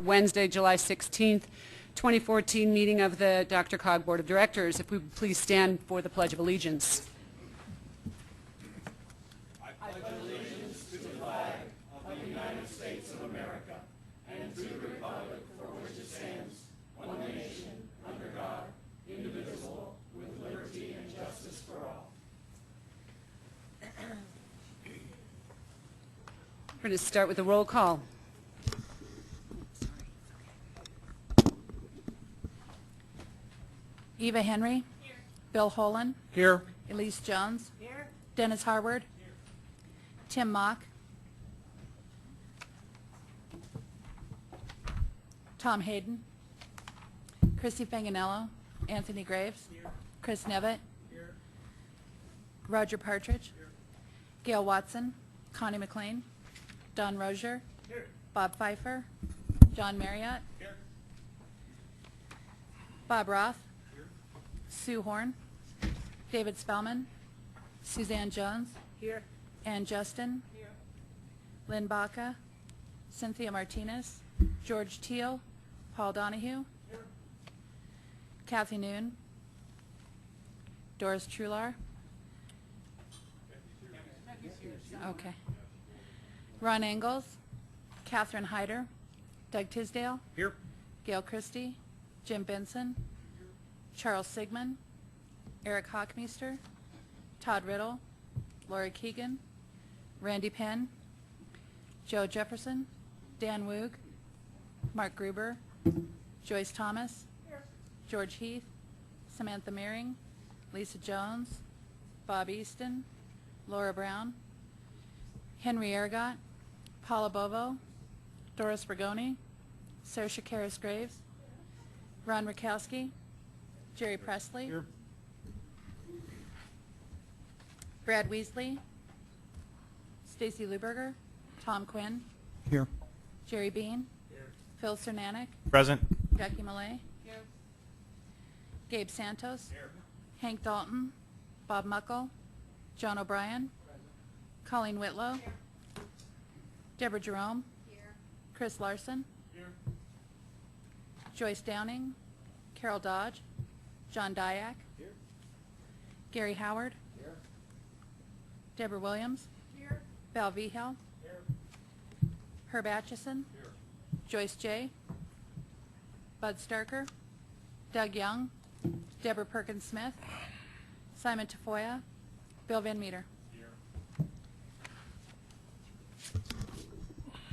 Wednesday, July 16th, 2014 meeting of the DRCOG Board of Directors. If we would please stand for the Pledge of Allegiance. I pledge allegiance to the flag of the United States of America and to the republic for which it stands, one nation, under God, indivisible, with liberty and justice for all. We're going to start with a roll call. Eva Henry. Here. Bill Holen. Here. Elise Jones. Here. Dennis Harward. Here. Tim Mock. Tom Hayden. Chrissy Fanganello. Anthony Graves. Here. Chris Nevitt. Here. Roger Partridge. Here. Gail Watson. Connie McLean. Don Rozier. Here. Bob Pfeiffer. John Marriott. Here. Bob Roth. Here. Sue Horn. David Spellman. Suzanne Jones. Here. Ann Justin. Here. Lynn Baca. Cynthia Martinez. George Teal. Paul Donahue. Here. Kathy Noon. Doris Trular. Okay. Ron Engels. Catherine Hyder. Doug Tisdale. Here. Gail Christie. Jim Benson. Charles Sigmund. Eric Hockmeister. Todd Riddle. Lori Keegan. Randy Penn. Joe Jefferson. Dan Woog. Mark Gruber. Joyce Thomas. George Heath. Samantha Meering. Lisa Jones. Bob Easton. Laura Brown. Henry Aragot. Paula Bovo. Doris Bergoni. Saoirse Karras-Graves. Ron Rakowski. Jerry Presley. Here. Brad Weasley. Stacy Luberger. Tom Quinn. Here. Jerry Bean. Here. Phil Cernanek. Present. Jackie Millay. Here. Gabe Santos. Here. Hank Dalton. Bob Muckle. John O'Brien. Colleen Whitlow. Here. Deborah Jerome. Here. Chris Larson. Here. Joyce Downing. Carol Dodge. John Dyack. Here. Gary Howard. Here. Deborah Williams. Here. Val Vihel. Here. Herb Atchison. Here. Joyce J. Bud Starker. Doug Young. Deborah Perkins Smith. Simon Tafoya. Bill Van Meter.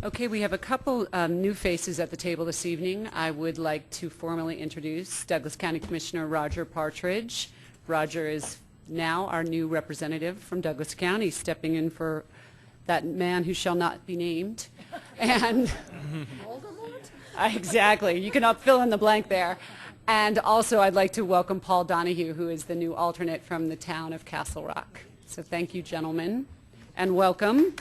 Okay, we have a couple new faces at the table this evening. I would like to formally introduce Douglas County Commissioner Roger Partridge. Roger is now our new representative from Douglas County, stepping in for that man who shall not be named. And exactly, you can fill in the blank there. And also I'd like to welcome Paul Donahue, who is the new alternate from the town of Castle Rock. So thank you, gentlemen, and welcome.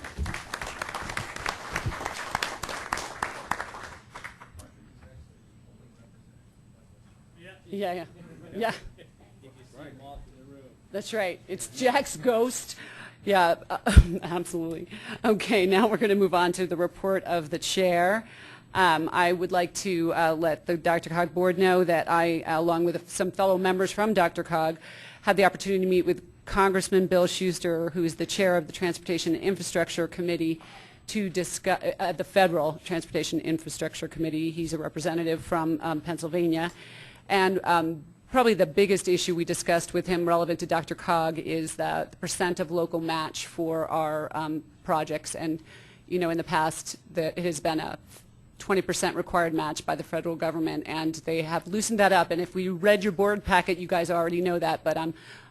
Yeah. That's right. It's Jack's ghost. Yeah, absolutely. Okay, now we're going to move on to the report of the chair. I would like to let the DRCOG board know that I, along with some fellow members from DRCOG, had the opportunity to meet with Congressman Bill Schuster, who is the chair of the Transportation and Infrastructure Committee, to discuss the Federal Transportation Infrastructure Committee. He's a representative from Pennsylvania. And probably the biggest issue we discussed with him relevant to DRCOG is the percent of local match for our projects. And, you know, in the past, it has been a 20% required match by the federal government, and they have loosened that up. And if we read your board packet, you guys already know that. But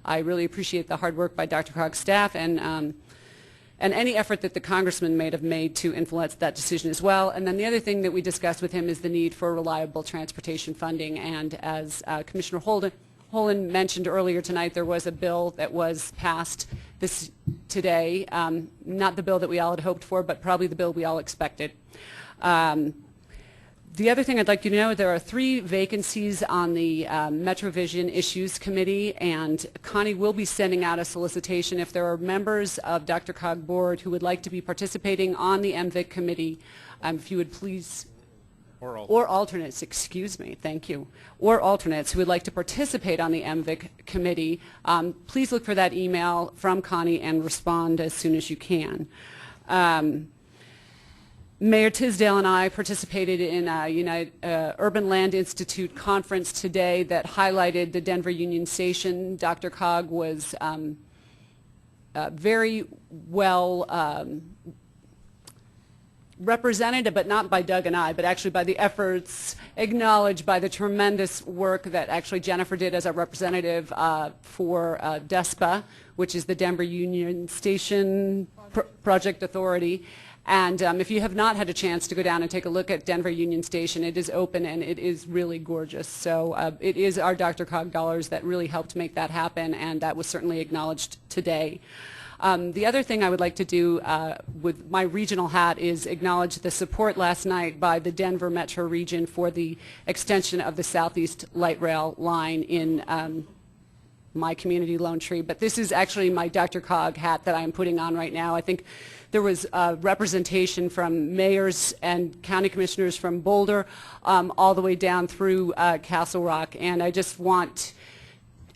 I really appreciate the hard work by DRCOG staff and any effort that the congressman may have made to influence that decision as well. And then the other thing that we discussed with him is the need for reliable transportation funding. And as Commissioner Holen mentioned earlier tonight, there was a bill that was passed today, not the bill that we all had hoped for, but probably the bill we all expected. The other thing I'd like you to know, there are 3 vacancies on the MetroVision Issues Committee, and Connie will be sending out a solicitation. If there are members of DRCOG board who would like to be participating on the MVIC committee, if you would please or alternates, excuse me, thank you, or alternates who would like to participate on the MVIC committee, please look for that email from Connie and respond as soon as you can. Mayor Tisdale and I participated in a Urban Land Institute conference today that highlighted the Denver Union Station. DRCOG was very well represented, but not by Doug and I, but actually by the efforts acknowledged by the tremendous work that actually Jennifer did as a representative for DESPA, which is the Denver Union Station Project Authority. And if you have not had a chance to go down and take a look at Denver Union Station, it is open and it is really gorgeous. So it is our DRCOG dollars that really helped make that happen, and that was certainly acknowledged today. The other thing I would like to do with my regional hat is acknowledge the support last night by the Denver Metro region for the extension of the Southeast Light Rail line in my community, Lone Tree. But this is actually my DRCOG hat that I'm putting on right now. I think there was representation from mayors and county commissioners from Boulder all the way down through Castle Rock. And I just want,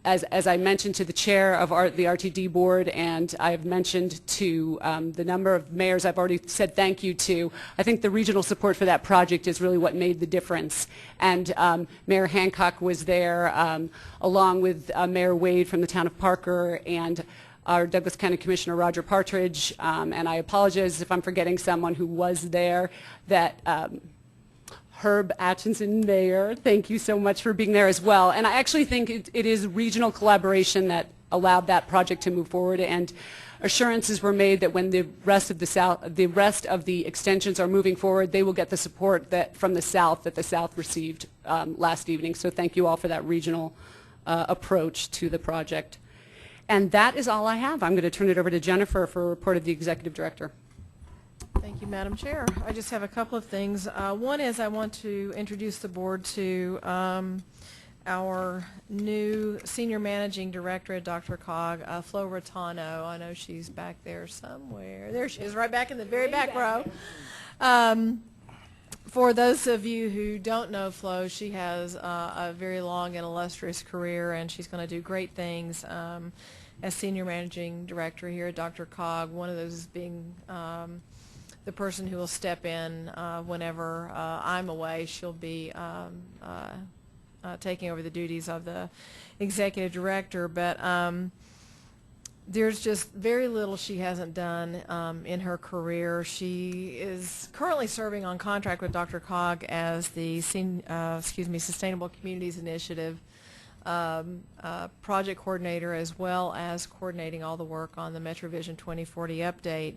as I mentioned to the chair of the RTD board, and I've mentioned to the number of mayors I've already said thank you to, I think the regional support for that project is really what made the difference. And Mayor Hancock was there, along with Mayor Wade from the town of Parker, and our Douglas County Commissioner Roger Partridge, and I apologize if I'm forgetting someone who was there, that Herb Atchison, Mayor, thank you so much for being there as well. And I actually think it is regional collaboration that allowed that project to move forward, and assurances were made that when the rest of the extensions are moving forward, they will get the support from the South that the South received last evening. So thank you all for that regional approach to the project. And that is all I have. I'm going to turn it over to Jennifer for a report of the Executive Director. Thank you, Madam Chair. I just have a couple of things. One is I want to introduce the board to our new Senior Managing Director at DRCOG, Flo Rotano. I know she's back there somewhere. There she is, right back in the very back row. For those of you who don't know Flo, she has a very long and illustrious career, and she's going to do great things as Senior Managing Director here at DRCOG. One of those is being the person who will step in whenever I'm away. She'll be taking over the duties of the Executive Director, but there's just very little she hasn't done in her career. She is currently serving on contract with DRCOG as the Sustainable Communities Initiative project coordinator, as well as coordinating all the work on the MetroVision 2040 update.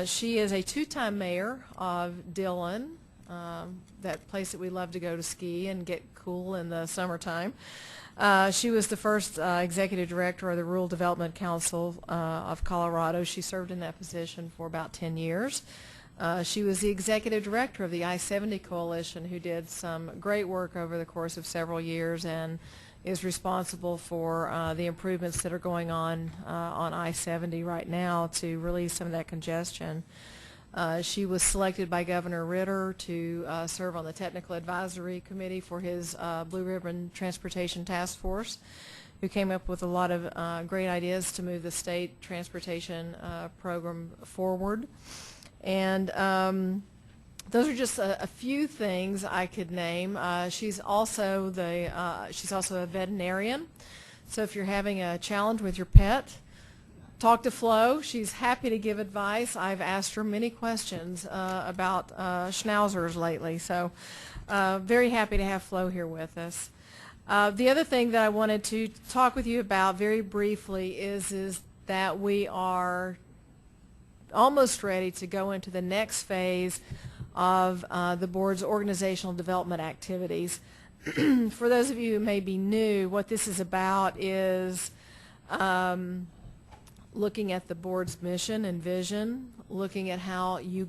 She is a two-time mayor of Dillon, that place that we love to go to ski and get cool in the summertime. She was the first executive director of the Rural Development Council of Colorado. She served in that position for about 10 years. She was the executive director of the I-70 Coalition, who did some great work over the course of several years and is responsible for the improvements that are going on I-70 right now to relieve some of that congestion. She was selected by Governor Ritter to serve on the Technical Advisory Committee for his Blue Ribbon Transportation Task Force, who came up with a lot of great ideas to move the state transportation program forward. And those are just a few things I could name. She's also a veterinarian, so if you're having a challenge with your pet, talk to Flo. She's happy to give advice. I've asked her many questions about schnauzers lately, so very happy to have Flo here with us. The other thing that I wanted to talk with you about very briefly is that we are almost ready to go into the next phase of the board's organizational development activities. For those of you who may be new, what this is about is looking at the board's mission and vision, looking at how you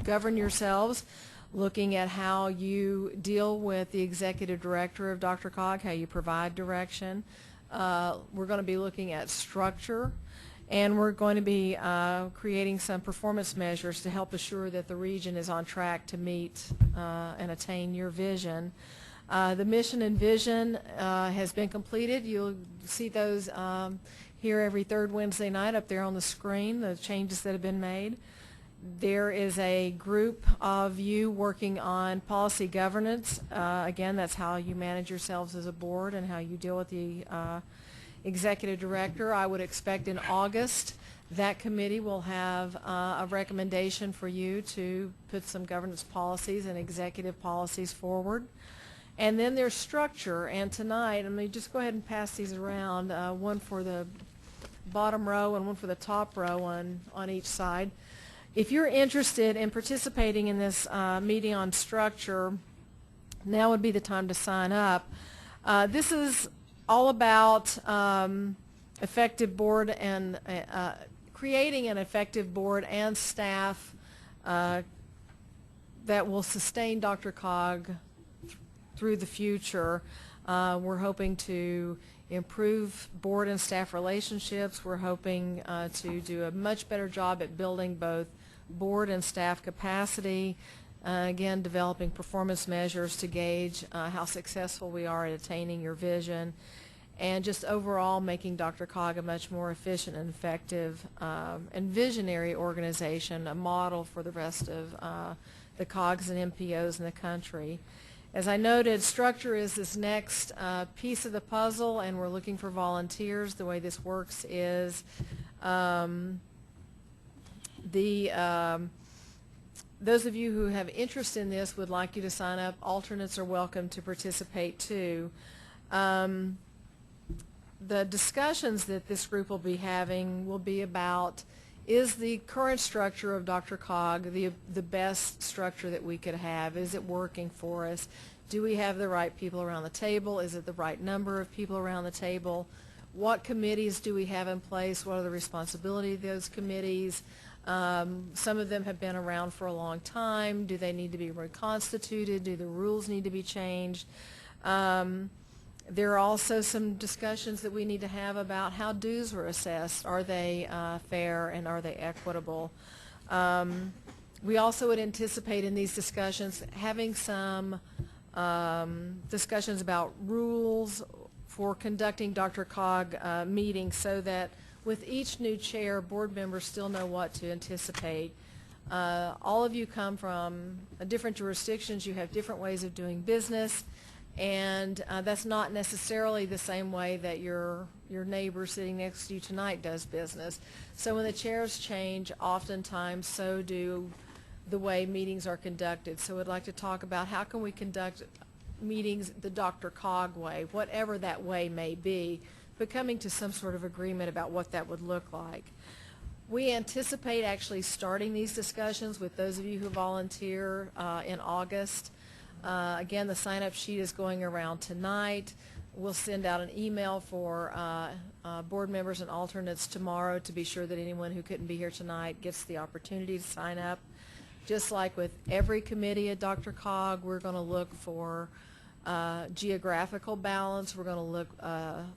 govern yourselves, looking at how you deal with the executive director of DRCOG, how you provide direction. We're going to be looking at structure And we're going to be creating some performance measures to help assure that the region is on track to meet and attain your vision. The mission and vision has been completed. You'll see those here every third Wednesday night up there on the screen, the changes that have been made. There is a group of you working on policy governance. Again, that's how you manage yourselves as a board and how you deal with the executive director. I would expect in August that committee will have a recommendation for you to put some governance policies and executive policies forward. And then there's structure, and tonight, let me just go ahead and pass these around, one for the bottom row and one for the top row on each side. If you're interested in participating in this meeting on structure, now would be the time to sign up. This is all about effective board and creating an effective board and staff that will sustain DRCOG through the future. We're hoping to improve board and staff relationships. We're hoping to do a much better job at building both board and staff capacity. Again, developing performance measures to gauge how successful we are at attaining your vision, and just overall making DRCOG a much more efficient and effective and visionary organization, a model for the rest of the COGs and MPOs in the country. As I noted, structure is this next piece of the puzzle, and we're looking for volunteers. The way this works is those of you who have interest in this would like you to sign up. Alternates are welcome to participate too. The discussions that this group will be having will be about, is the current structure of DRCOG the best structure that we could have? Is it working for us? Do we have the right people around the table? Is it the right number of people around the table? What committees do we have in place? What are the responsibilities of those committees? Some of them have been around for a long time. Do they need to be reconstituted? Do the rules need to be changed? There are also some discussions that we need to have about how dues were assessed. Are they fair and are they equitable? We also would anticipate in these discussions having some discussions about rules for conducting DRCOG meetings, so that with each new chair, board members still know what to anticipate. All of you come from different jurisdictions. You have different ways of doing business, and that's not necessarily the same way that your neighbor sitting next to you tonight does business. So when the chairs change, oftentimes so do the way meetings are conducted. So I'd like to talk about how can we conduct meetings the DRCOG way, whatever that way may be, but coming to some sort of agreement about what that would look like. We anticipate actually starting these discussions with those of you who volunteer in August. Again, the sign-up sheet is going around tonight. We'll send out an email for board members and alternates tomorrow to be sure that anyone who couldn't be here tonight gets the opportunity to sign up. Just like with every committee at DRCOG, we're going to look for geographical balance. We're going to look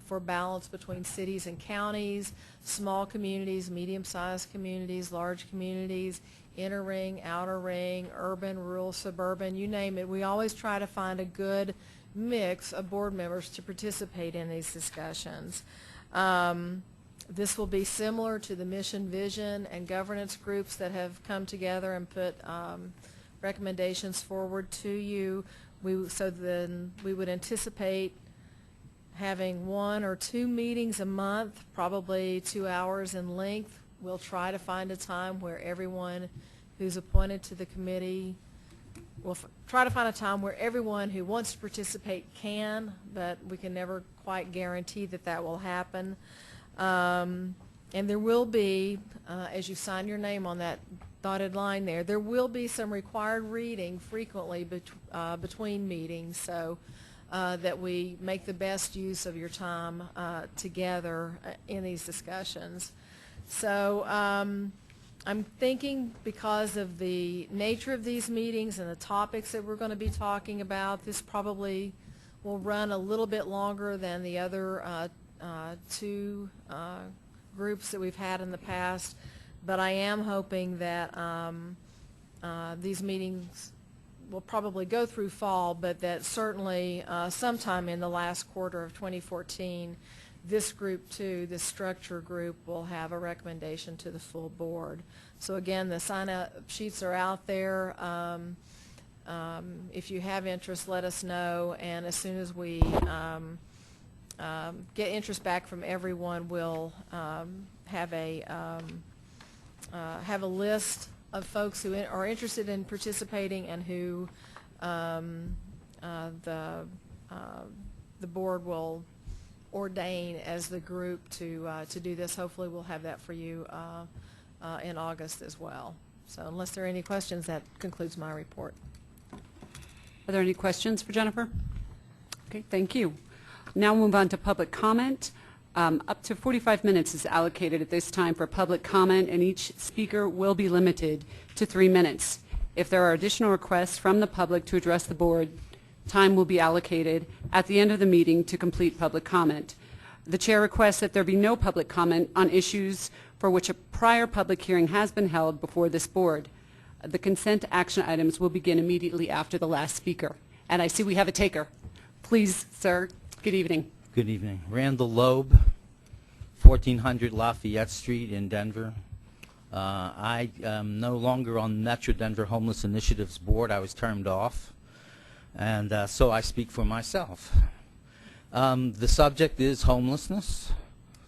for balance between cities and counties, small communities, medium-sized communities, large communities, inner ring, outer ring, urban, rural, suburban, you name it. We always try to find a good mix of board members to participate in these discussions. This will be similar to the mission, vision, and governance groups that have come together and put recommendations forward to you. So then we would anticipate having 1 or 2 meetings a month, probably 2 hours in length. We'll try to find a time where everyone who's appointed to the committee, we'll try to find a time where everyone who wants to participate can, but we can never quite guarantee that that will happen. And there will be, as you sign your name on that dotted line there will be some required reading frequently between meetings, so that we make the best use of your time together in these discussions. So I'm thinking, because of the nature of these meetings and the topics that we're going to be talking about, this probably will run a little bit longer than the other 2 groups that we've had in the past, but I am hoping that these meetings will probably go through fall, but that certainly sometime in the last quarter of 2014, this group too, this structure group, will have a recommendation to the full board. So again, the sign-up sheets are out there. If you have interest, let us know, and as soon as we get interest back from everyone, we'll have a list of folks who are interested in participating and who the board will ordain as the group to do this. Hopefully we'll have that for you in August as well. So unless there are any questions, that concludes my report. Are there any questions for Jennifer? Okay, thank you. Now we'll move on to public comment. Up to 45 minutes is allocated at this time for public comment, and each speaker will be limited to 3 minutes. If there are additional requests from the public to address the board, time will be allocated at the end of the meeting to complete public comment. The chair requests that there be no public comment on issues for which a prior public hearing has been held before this board. The consent action items will begin immediately after the last speaker. And I see we have a taker. Please, sir, good evening. Good evening. Randall Loeb, 1400 Lafayette Street in Denver. I am no longer on Metro Denver Homeless Initiatives Board. I was termed off, and so I speak for myself. The subject is homelessness.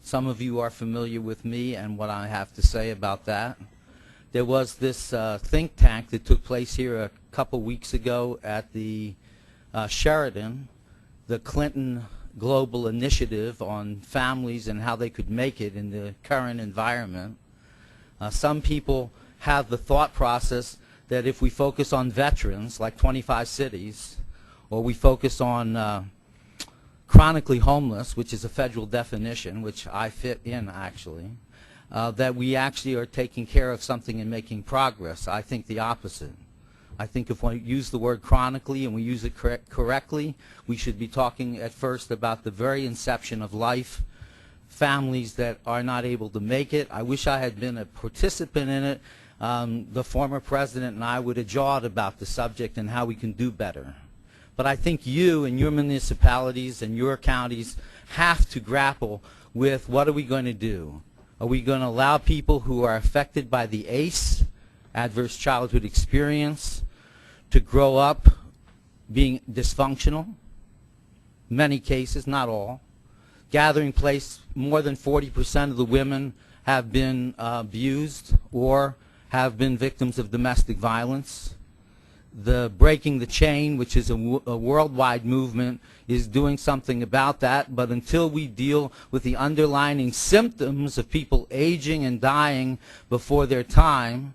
Some of you are familiar with me and what I have to say about that. There was this think tank that took place here a couple weeks ago at the Sheraton, the Clinton Global Initiative on families and how they could make it in the current environment. Some people have the thought process that if we focus on veterans, like 25 cities, or we focus on chronically homeless, which is a federal definition, which I fit in actually, that we actually are taking care of something and making progress. I think the opposite. I think if we use the word chronically and we use it correctly, we should be talking at first about the very inception of life, families that are not able to make it. I wish I had been a participant in it. The former president and I would have jawed about the subject and how we can do better. But I think you and your municipalities and your counties have to grapple with what are we going to do. Are we going to allow people who are affected by the ACE, adverse childhood experience, to grow up being dysfunctional? Many cases, not all. Gathering place, more than 40% of the women have been abused or have been victims of domestic violence. The Breaking the Chain, which is a worldwide movement, is doing something about that. But until we deal with the underlying symptoms of people aging and dying before their time,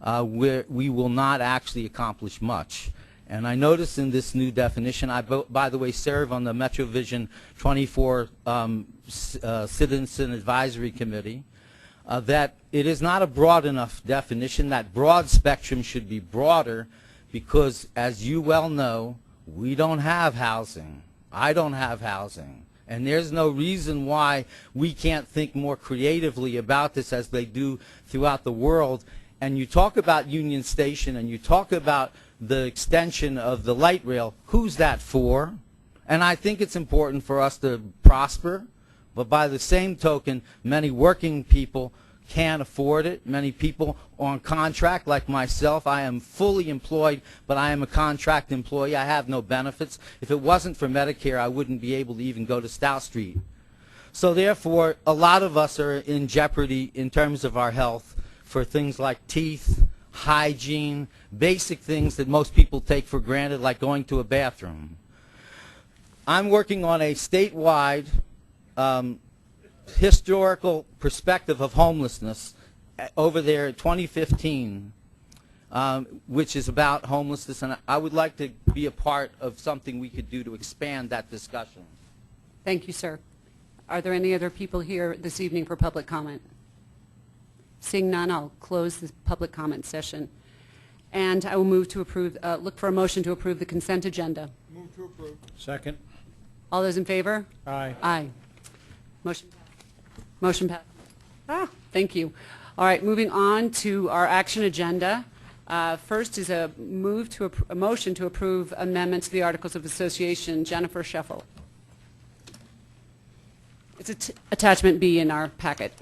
we will not actually accomplish much. And I noticed in this new definition, I, by the way, serve on the Metro Vision 24 Citizen Advisory Committee, that it is not a broad enough definition. That broad spectrum should be broader because, as you well know, we don't have housing. I don't have housing. And there's no reason why we can't think more creatively about this as they do throughout the world. And you talk about Union Station and you talk about the extension of the light rail. Who's that for? And I think it's important for us to prosper, but by the same token, many working people can't afford it. Many people on contract, like myself. I am fully employed, but I am a contract employee. I have no benefits. If it wasn't for Medicare, I wouldn't be able to even go to Stout Street. So therefore, a lot of us are in jeopardy in terms of our health for things like teeth, hygiene, basic things that most people take for granted, like going to a bathroom. I'm working on a statewide historical perspective of homelessness over there in 2015, which is about homelessness, and I would like to be a part of something we could do to expand that discussion. Thank you, sir. Are there any other people here this evening for public comment? Seeing none, I'll close the public comment session. And I will move to approve, look for a motion to approve the consent agenda. Move to approve. Second. All those in favor? Aye. Aye. Motion passed. Thank you. All right, moving on to our action agenda. First is a motion to approve amendment to the Articles of Association. Jennifer Scheffel. It's attachment B in our packet.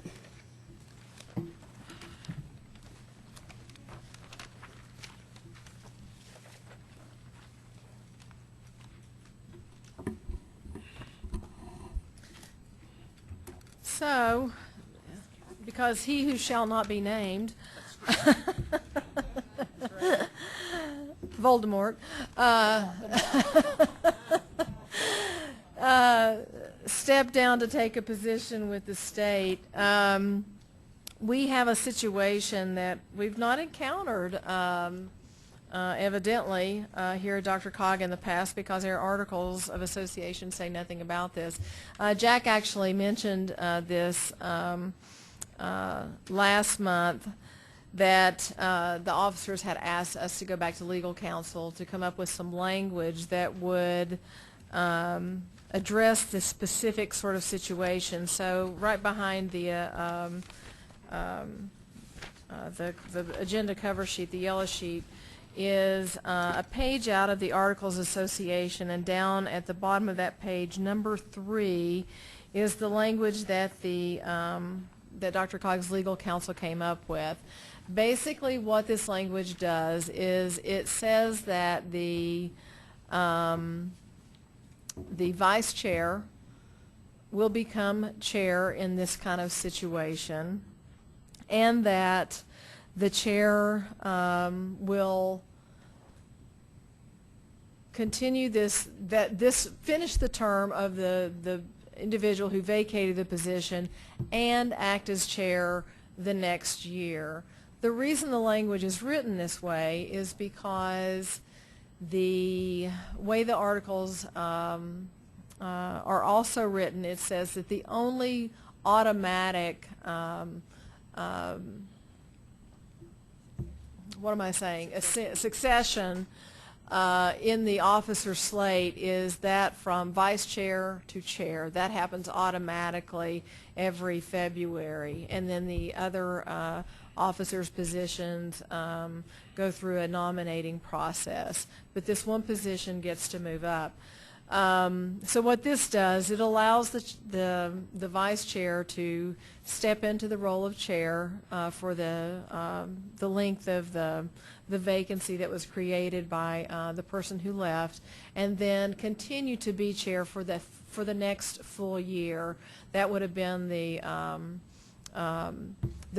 So, because he who shall not be named, Voldemort, stepped down to take a position with the state. We have a situation that we've not encountered evidently here at DRCOG in the past, because our articles of association say nothing about this. Jack actually mentioned this last month, that the officers had asked us to go back to legal counsel to come up with some language that would address this specific sort of situation. So right behind the agenda cover sheet, the yellow sheet, is a page out of the Articles Association, and down at the bottom of that page, number 3, is the language that that DRCOG's legal counsel came up with. Basically, what this language does is it says that the vice chair will become chair in this kind of situation, and that the chair will continue finish the term of the individual who vacated the position and act as chair the next year. The reason the language is written this way is because the way the articles are also written, it says that the only automatic succession in the officer slate is that from vice chair to chair. That happens automatically every February, and then the other officers' positions go through a nominating process, but this one position gets to move up. So what this does, it allows the vice chair to step into the role of chair for the length of the vacancy that was created by the person who left, and then continue to be chair for the next full year. That would have been the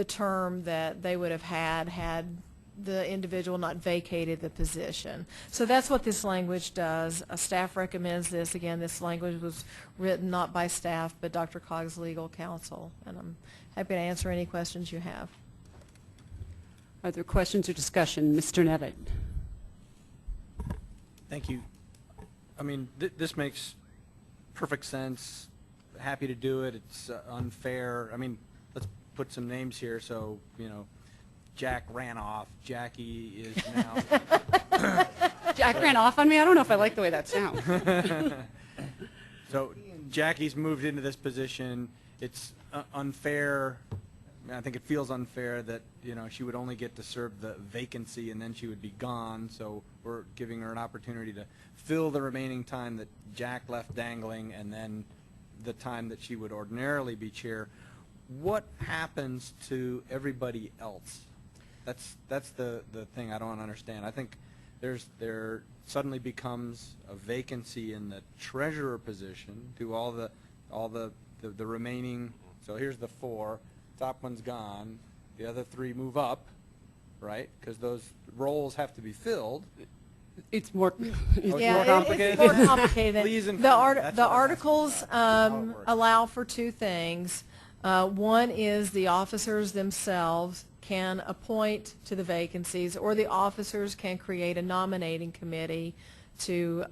term that they would have had the individual not vacated the position. So that's what this language does. Staff recommends this. Again, this language was written not by staff, but DRCOG's legal counsel, and I'm happy to answer any questions you have. Are there questions or discussion? Mr. Nevitt. Thank you. I mean, this makes perfect sense. Happy to do it. It's unfair. I mean, let's put some names here. So, you know, Jack ran off. Jackie is now. Jack ran off on me? I don't know if I like the way that sounds. So Jackie's moved into this position. It's unfair. I think it feels unfair that, you know, she would only get to serve the vacancy and then she would be gone. So we're giving her an opportunity to fill the remaining time that Jack left dangling, and then the time that she would ordinarily be chair. What happens to everybody else? That's the thing I don't understand. I think there suddenly becomes a vacancy in the treasurer position to all the remaining. So here's the 4. Top one's gone. The other 3 move up, right? Because those roles have to be filled. It's more, Yeah, more complicated. It's more complicated. Please The inform me. articles allow for 2 things. One is the officers themselves can appoint to the vacancies, or the officers can create a nominating committee to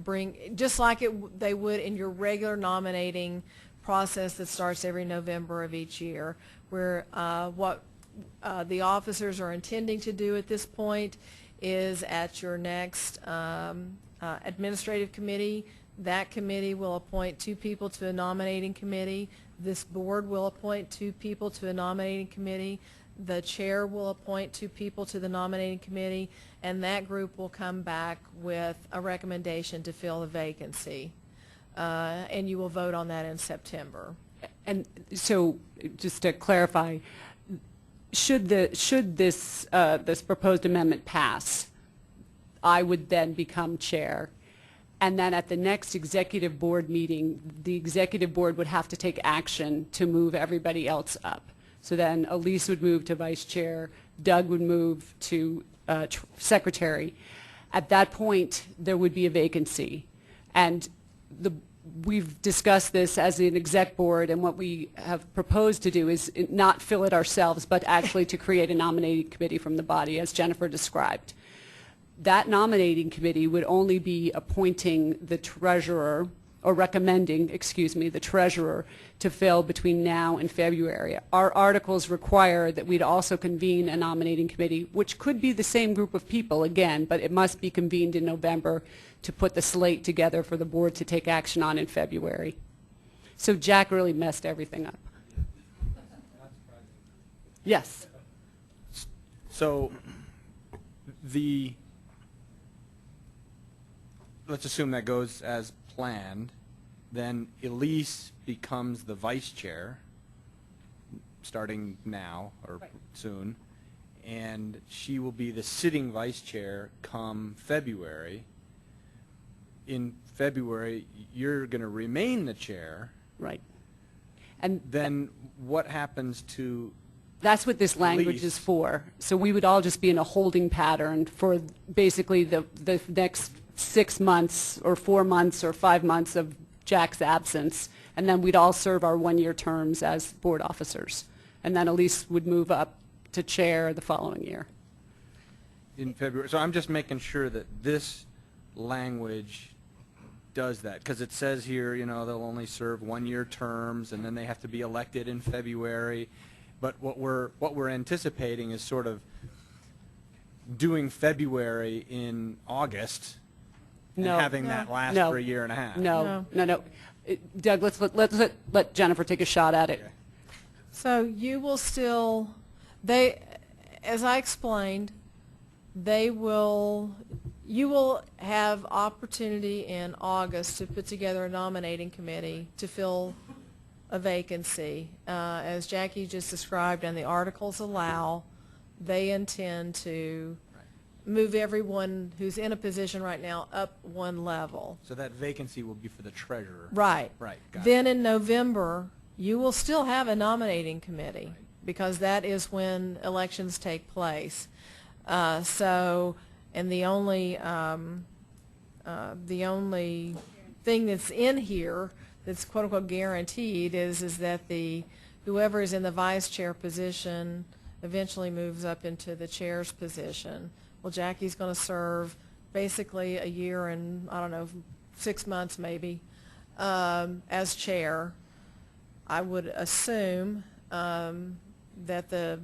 bring, just like they would in your regular nominating process that starts every November of each year, where what the officers are intending to do at this point is at your next administrative committee That committee will appoint 2 people to a nominating committee. This board will appoint 2 people to a nominating committee. The chair will appoint 2 people to the nominating committee, and that group will come back with a recommendation to fill the vacancy. And you will vote on that in September. And so, just to clarify, should this proposed amendment pass, I would then become chair, and then at the next executive board meeting, the executive board would have to take action to move everybody else up. So then Elise would move to vice chair, Doug would move to secretary. At that point, there would be a vacancy. And we've discussed this as an exec board, and what we have proposed to do is not fill it ourselves, but actually to create a nominating committee from the body, as Jennifer described. That nominating committee would only be appointing the treasurer, or recommending, excuse me, the treasurer to fill between now and February. Our articles require that we'd also convene a nominating committee, which could be the same group of people again, but it must be convened in November to put the slate together for the board to take action on in February. So Jack really messed everything up. Yes. So let's assume that goes as planned, then Elise becomes the vice chair starting now or Right. soon, and she will be the sitting vice chair come February. In February, you're going to remain the chair. Right. And Then what happens to that's what this language Elise? is for. So we would all just be in a holding pattern for basically the next 6 months or 4 months or 5 months of Jack's absence, and then we'd all serve our one-year terms as board officers. And then Elise would move up to chair the following year. in February? So I'm just making sure that this language does that, because it says here, you know, they'll only serve one-year terms, and then they have to be elected in February. But what we're anticipating is sort of doing February in August and No. having that last No. for a year and a half. No. Doug, let's let Jennifer take a shot at it. Okay. So you will still, as I explained, you will have opportunity in August to put together a nominating committee to fill a vacancy. As Jackie just described and the articles allow, they intend to move everyone who's in a position right now up one level. So that vacancy will be for the treasurer. Right. Right. Got Then in November, you will still have a nominating committee because that is when elections take place. And the only thing that's in here that's quote unquote guaranteed is that whoever is in the vice chair position eventually moves up into the chair's position. Well, Jackie's going to serve basically a year and, I don't know, 6 months maybe as chair. I would assume that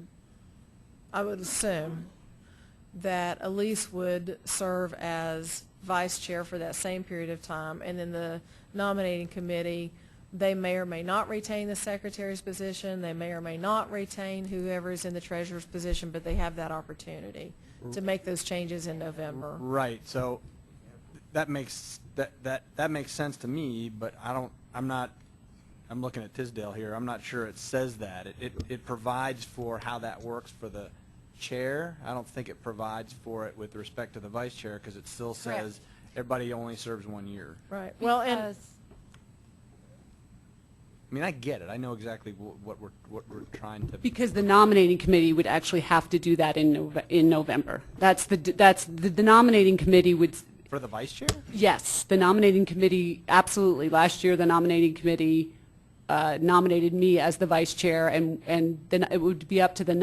Elise would serve as vice chair for that same period of time, and then the nominating committee, they may or may not retain the secretary's position, they may or may not retain whoever is in the treasurer's position, but they have that opportunity to make those changes in November. Right. So that makes sense to me, but I'm looking at Tisdale here. I'm not sure it says that. It provides for how that works for the chair. I don't think it provides for it with respect to the vice chair, because it still says everybody only serves 1 year. Right. Well, and I mean, I get it. I know exactly what we're trying to. Because the nominating committee would actually have to do that in November. The nominating committee would. For the vice chair? Yes, the nominating committee, absolutely. Last year, the nominating committee nominated me as the vice chair, and then it would be up to the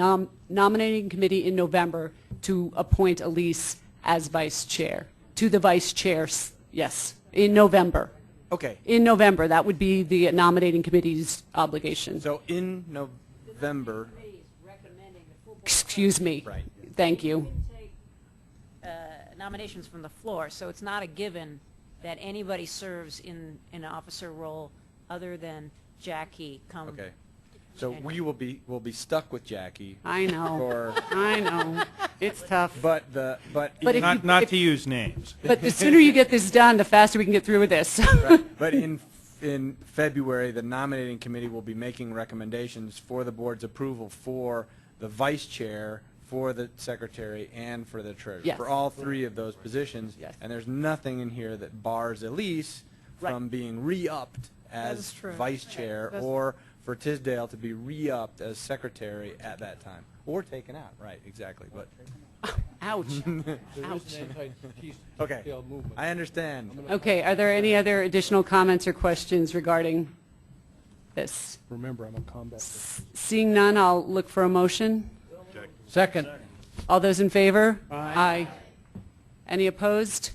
nominating committee in November to appoint Elise as vice chair, to the vice chair, yes, in November. Okay. In November, that would be the nominating committee's obligation. So in November. Excuse me. Right. Thank you. Take nominations from the floor, so it's not a given that anybody serves in an officer role other than Jackie come. Okay. So we will be stuck with Jackie. I know. For, I know. It's tough. but if Not, you- not if- to use names. But the sooner you get this done, the faster we can get through with this. right, but in February, the nominating committee will be making recommendations for the board's approval for the vice chair, for the secretary, and for the treasurer. Yes. For all three of those positions. Yes. And there's nothing in here that bars Elise Right. from being re-upped as is true. vice chair, That's- or for Tisdale to be re-upped as secretary at that time, or taken out. Right, exactly. But Ouch. There Ouch. is an anti-Tisdale okay, movement. I understand. Okay, are there any other additional comments or questions regarding this? Remember, I'm a combat vet. Seeing none, I'll look for a motion. Second. All those in favor? Aye. Any opposed?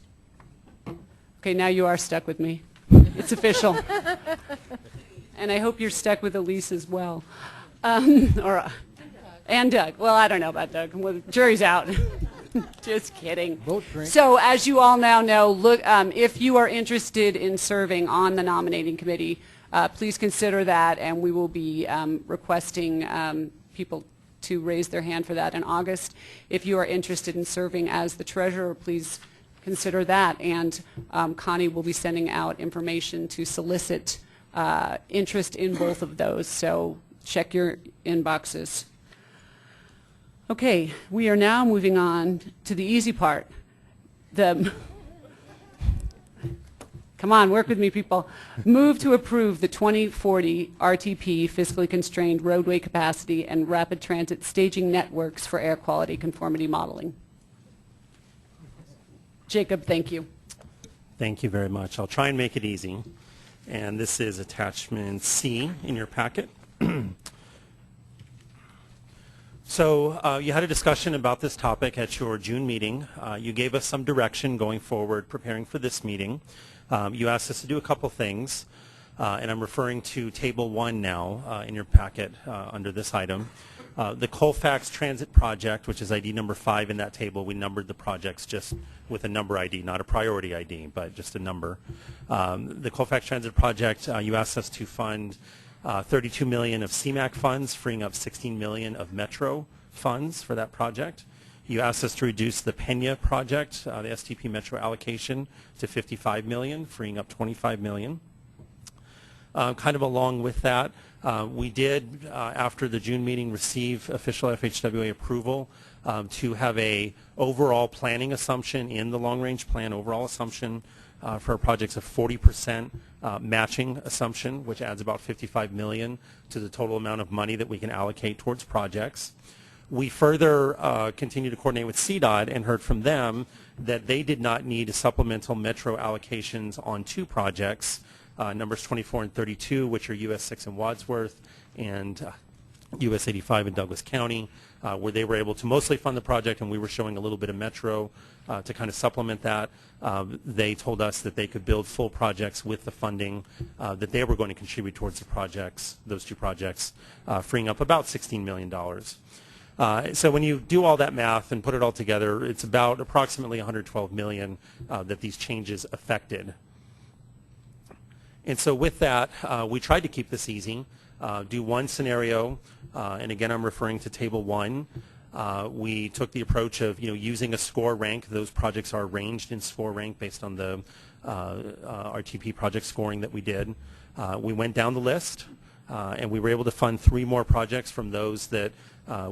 Okay, now you are stuck with me. It's official. And I hope you're stuck with Elise as well. And Doug. Well, I don't know about Doug. Well, jury's out. Just kidding. Vote drink. So as you all now know, look, if you are interested in serving on the nominating committee, please consider that, and we will be requesting people to raise their hand for that in August. If you are interested in serving as the treasurer, please consider that, and Connie will be sending out information to solicit interest in both of those, so check your inboxes. Okay, we are now moving on to the easy part. Come on, work with me, people. Move to approve the 2040 RTP fiscally constrained roadway capacity and rapid transit staging networks for air quality conformity modeling. Jacob, thank you. Thank you very much. I'll try and make it easy. And this is attachment C in your packet. So you had a discussion about this topic at your June meeting. You gave us some direction going forward, preparing for this meeting. You asked us to do a couple things, and I'm referring to Table 1 now in your packet under this item. The Colfax Transit Project, which is ID number 5 in that table, we numbered the projects just with a number ID, not a priority ID, but just a number. The Colfax Transit Project, you asked us to fund $32 million of CMAQ funds, freeing up $16 million of Metro funds for that project. You asked us to reduce the Pena project, the STP Metro allocation, to $55 million, freeing up $25 million. Kind of along with that, we did, after the June meeting, receive official FHWA approval to have a overall planning assumption in the long-range plan, overall assumption for our projects of 40% matching assumption, which adds about $55 million to the total amount of money that we can allocate towards projects. We further continue to coordinate with CDOT and heard from them that they did not need supplemental Metro allocations on 2 projects, numbers 24 and 32, which are US 6 in Wadsworth and US 85 in Douglas County, where they were able to mostly fund the project and we were showing a little bit of Metro to kind of supplement that. They told us that they could build full projects with the funding that they were going to contribute towards the projects, those 2 projects, freeing up about $16 million. So when you do all that math and put it all together, it's about approximately $112 million that these changes affected. And so with that, we tried to keep this easy, do one scenario, and again I'm referring to Table 1. We took the approach of using a score rank. Those projects are arranged in score rank based on the RTP project scoring that we did. We went down the list, and we were able to fund 3 more projects from those that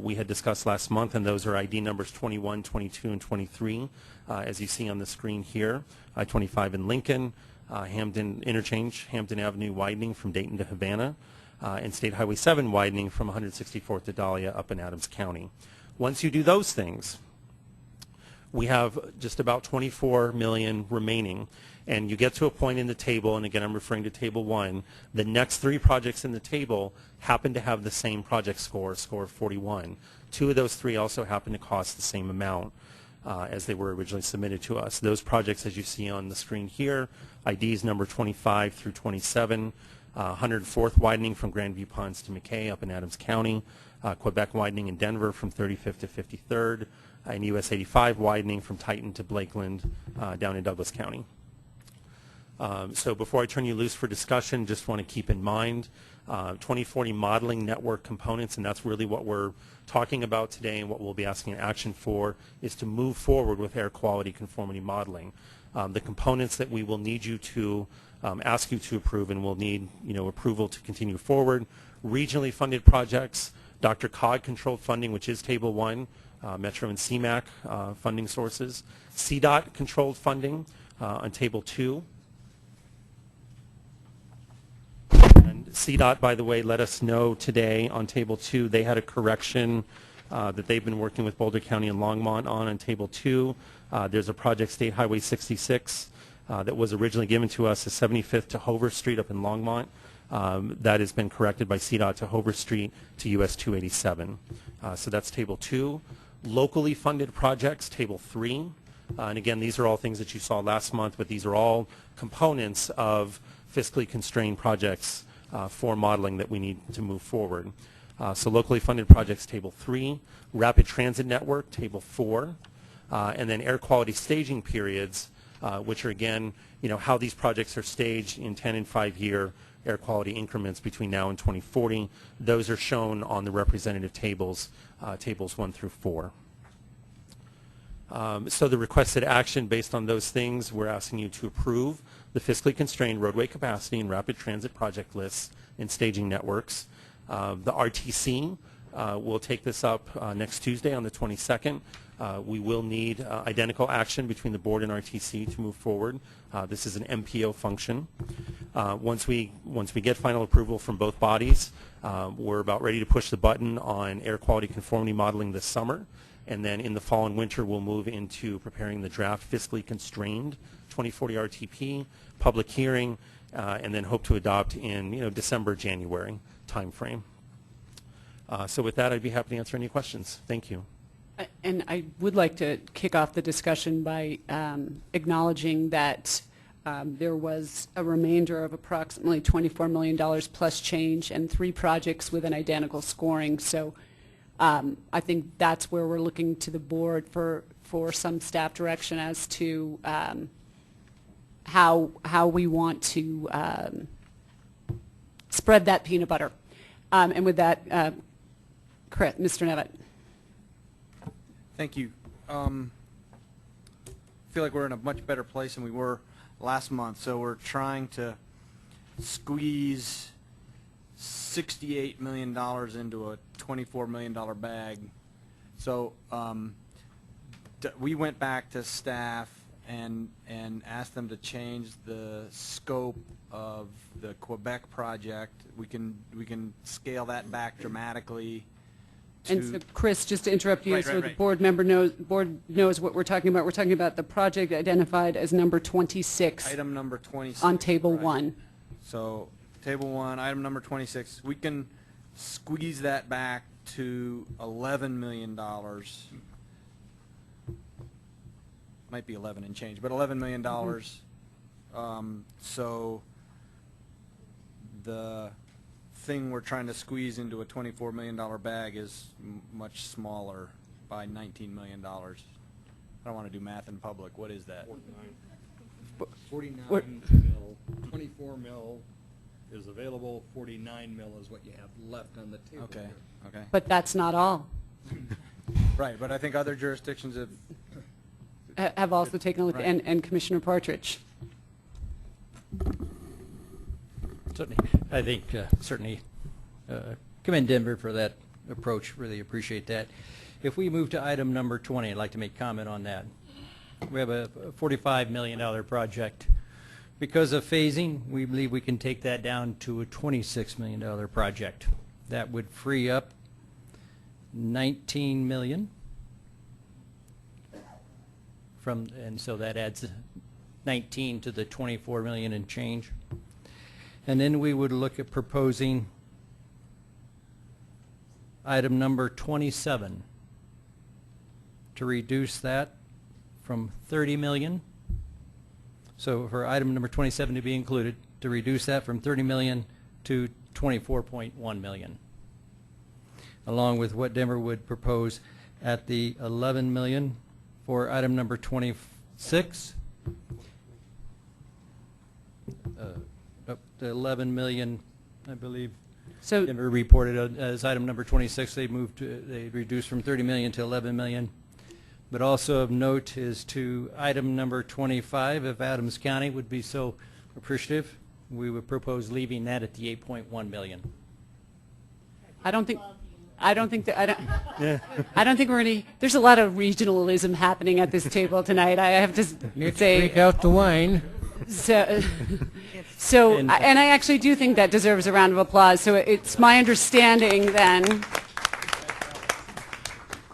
we had discussed last month, and those are ID numbers 21, 22, and 23, as you see on the screen here. I-25 in Lincoln, Hampton Interchange, Hampton Avenue widening from Dayton to Havana, and State Highway 7 widening from 164th to Dahlia up in Adams County. Once you do those things, we have just about $24 million remaining, and you get to a point in the table, and again I'm referring to Table 1, the next 3 projects in the table happen to have the same project score of 41. 2 of those 3 also happen to cost the same amount as they were originally submitted to us. Those projects, as you see on the screen here, IDs number 25 through 27, 104th widening from Grandview Ponds to McKay up in Adams County, Quebec widening in Denver from 35th to 53rd, and US 85 widening from Titan to Blakeland down in Douglas County. So before I turn you loose for discussion, just want to keep in mind 2040 modeling network components, and that's really what we're talking about today, and what we'll be asking action for is to move forward with air quality conformity modeling. The components that we will need you to ask you to approve, and we'll need approval to continue forward: regionally funded projects, DRCOG controlled funding, which is Table 1, Metro and CMAQ funding sources, CDOT controlled funding on Table 2. And CDOT, by the way, let us know today on Table 2 they had a correction that they've been working with Boulder County and Longmont on Table 2. There's a project, State Highway 66, that was originally given to us as 75th to Hover Street up in Longmont. That has been corrected by CDOT to Hover Street to US 287. So that's Table 2. Locally funded projects, Table 3. And again, these are all things that you saw last month, but these are all components of fiscally constrained projects for modeling that we need to move forward. So locally funded projects, Table 3. Rapid Transit Network, Table 4. And then air quality staging periods, which are, again, how these projects are staged in 10 and 5-year air quality increments between now and 2040. Those are shown on the representative tables, tables 1 through 4. So the requested action based on those things, we're asking you to approve the fiscally constrained roadway capacity and rapid transit project lists and staging networks. The RTC will take this up next Tuesday on the 22nd. We will need identical action between the board and RTC to move forward. This is an MPO function. Once we get final approval from both bodies, we're about ready to push the button on air quality conformity modeling this summer. And then in the fall and winter, we'll move into preparing the draft fiscally constrained 2040 RTP, public hearing, and then hope to adopt in December, January timeframe. So with that, I'd be happy to answer any questions. Thank you. And I would like to kick off the discussion by acknowledging that there was a remainder of approximately $24 million plus change and 3 projects with an identical scoring. So I think that's where we're looking to the board for some staff direction as to how we want to spread that peanut butter. And with that, Mr. Nevitt. Thank you. I feel like we're in a much better place than we were last month, so we're trying to squeeze $68 million into a $24 million bag. So we went back to staff and asked them to change the scope of the Quebec project. We can scale that back dramatically. And so, Chris, just to interrupt you, the board knows what we're talking about. We're talking about the project identified as number 26. Item number 26. On Table 1. So Table 1, item number 26. We can squeeze that back to $11 million. Might be 11 and change, but $11 million. So the thing we're trying to squeeze into a $24 million bag is much smaller by $19 million. I don't want to do math in public. What is that? 49 mil, 24 mil is available, 49 mil is what you have left on the table. Okay, here. okay. But that's not all. Right, but I think other jurisdictions Have also taken a look, Right. and Commissioner Partridge. Certainly, I think certainly commend Denver for that approach. Really appreciate that. If we move to item number 20, I'd like to make comment on that. We have a $45 million project. Because of phasing, we believe we can take that down to a $26 million project. That would free up $19 million. And so that adds 19 to the 24 million and change. And then we would look at proposing item number 27 to reduce that from 30 million. So for item number 27 to be included, to reduce that from 30 million to 24.1 million. Along with what Denver would propose at the 11 million for item number 26. up to 11 million, I believe. So, Denver reported as item number 26, they reduced from 30 million to 11 million. But also of note is to item number 25, if Adams County would be so appreciative, we would propose leaving that at the 8.1 million. I don't think we're any, there's a lot of regionalism happening at this table tonight. I have to say. Break out the wine. And I actually do think that deserves a round of applause. So it's my understanding then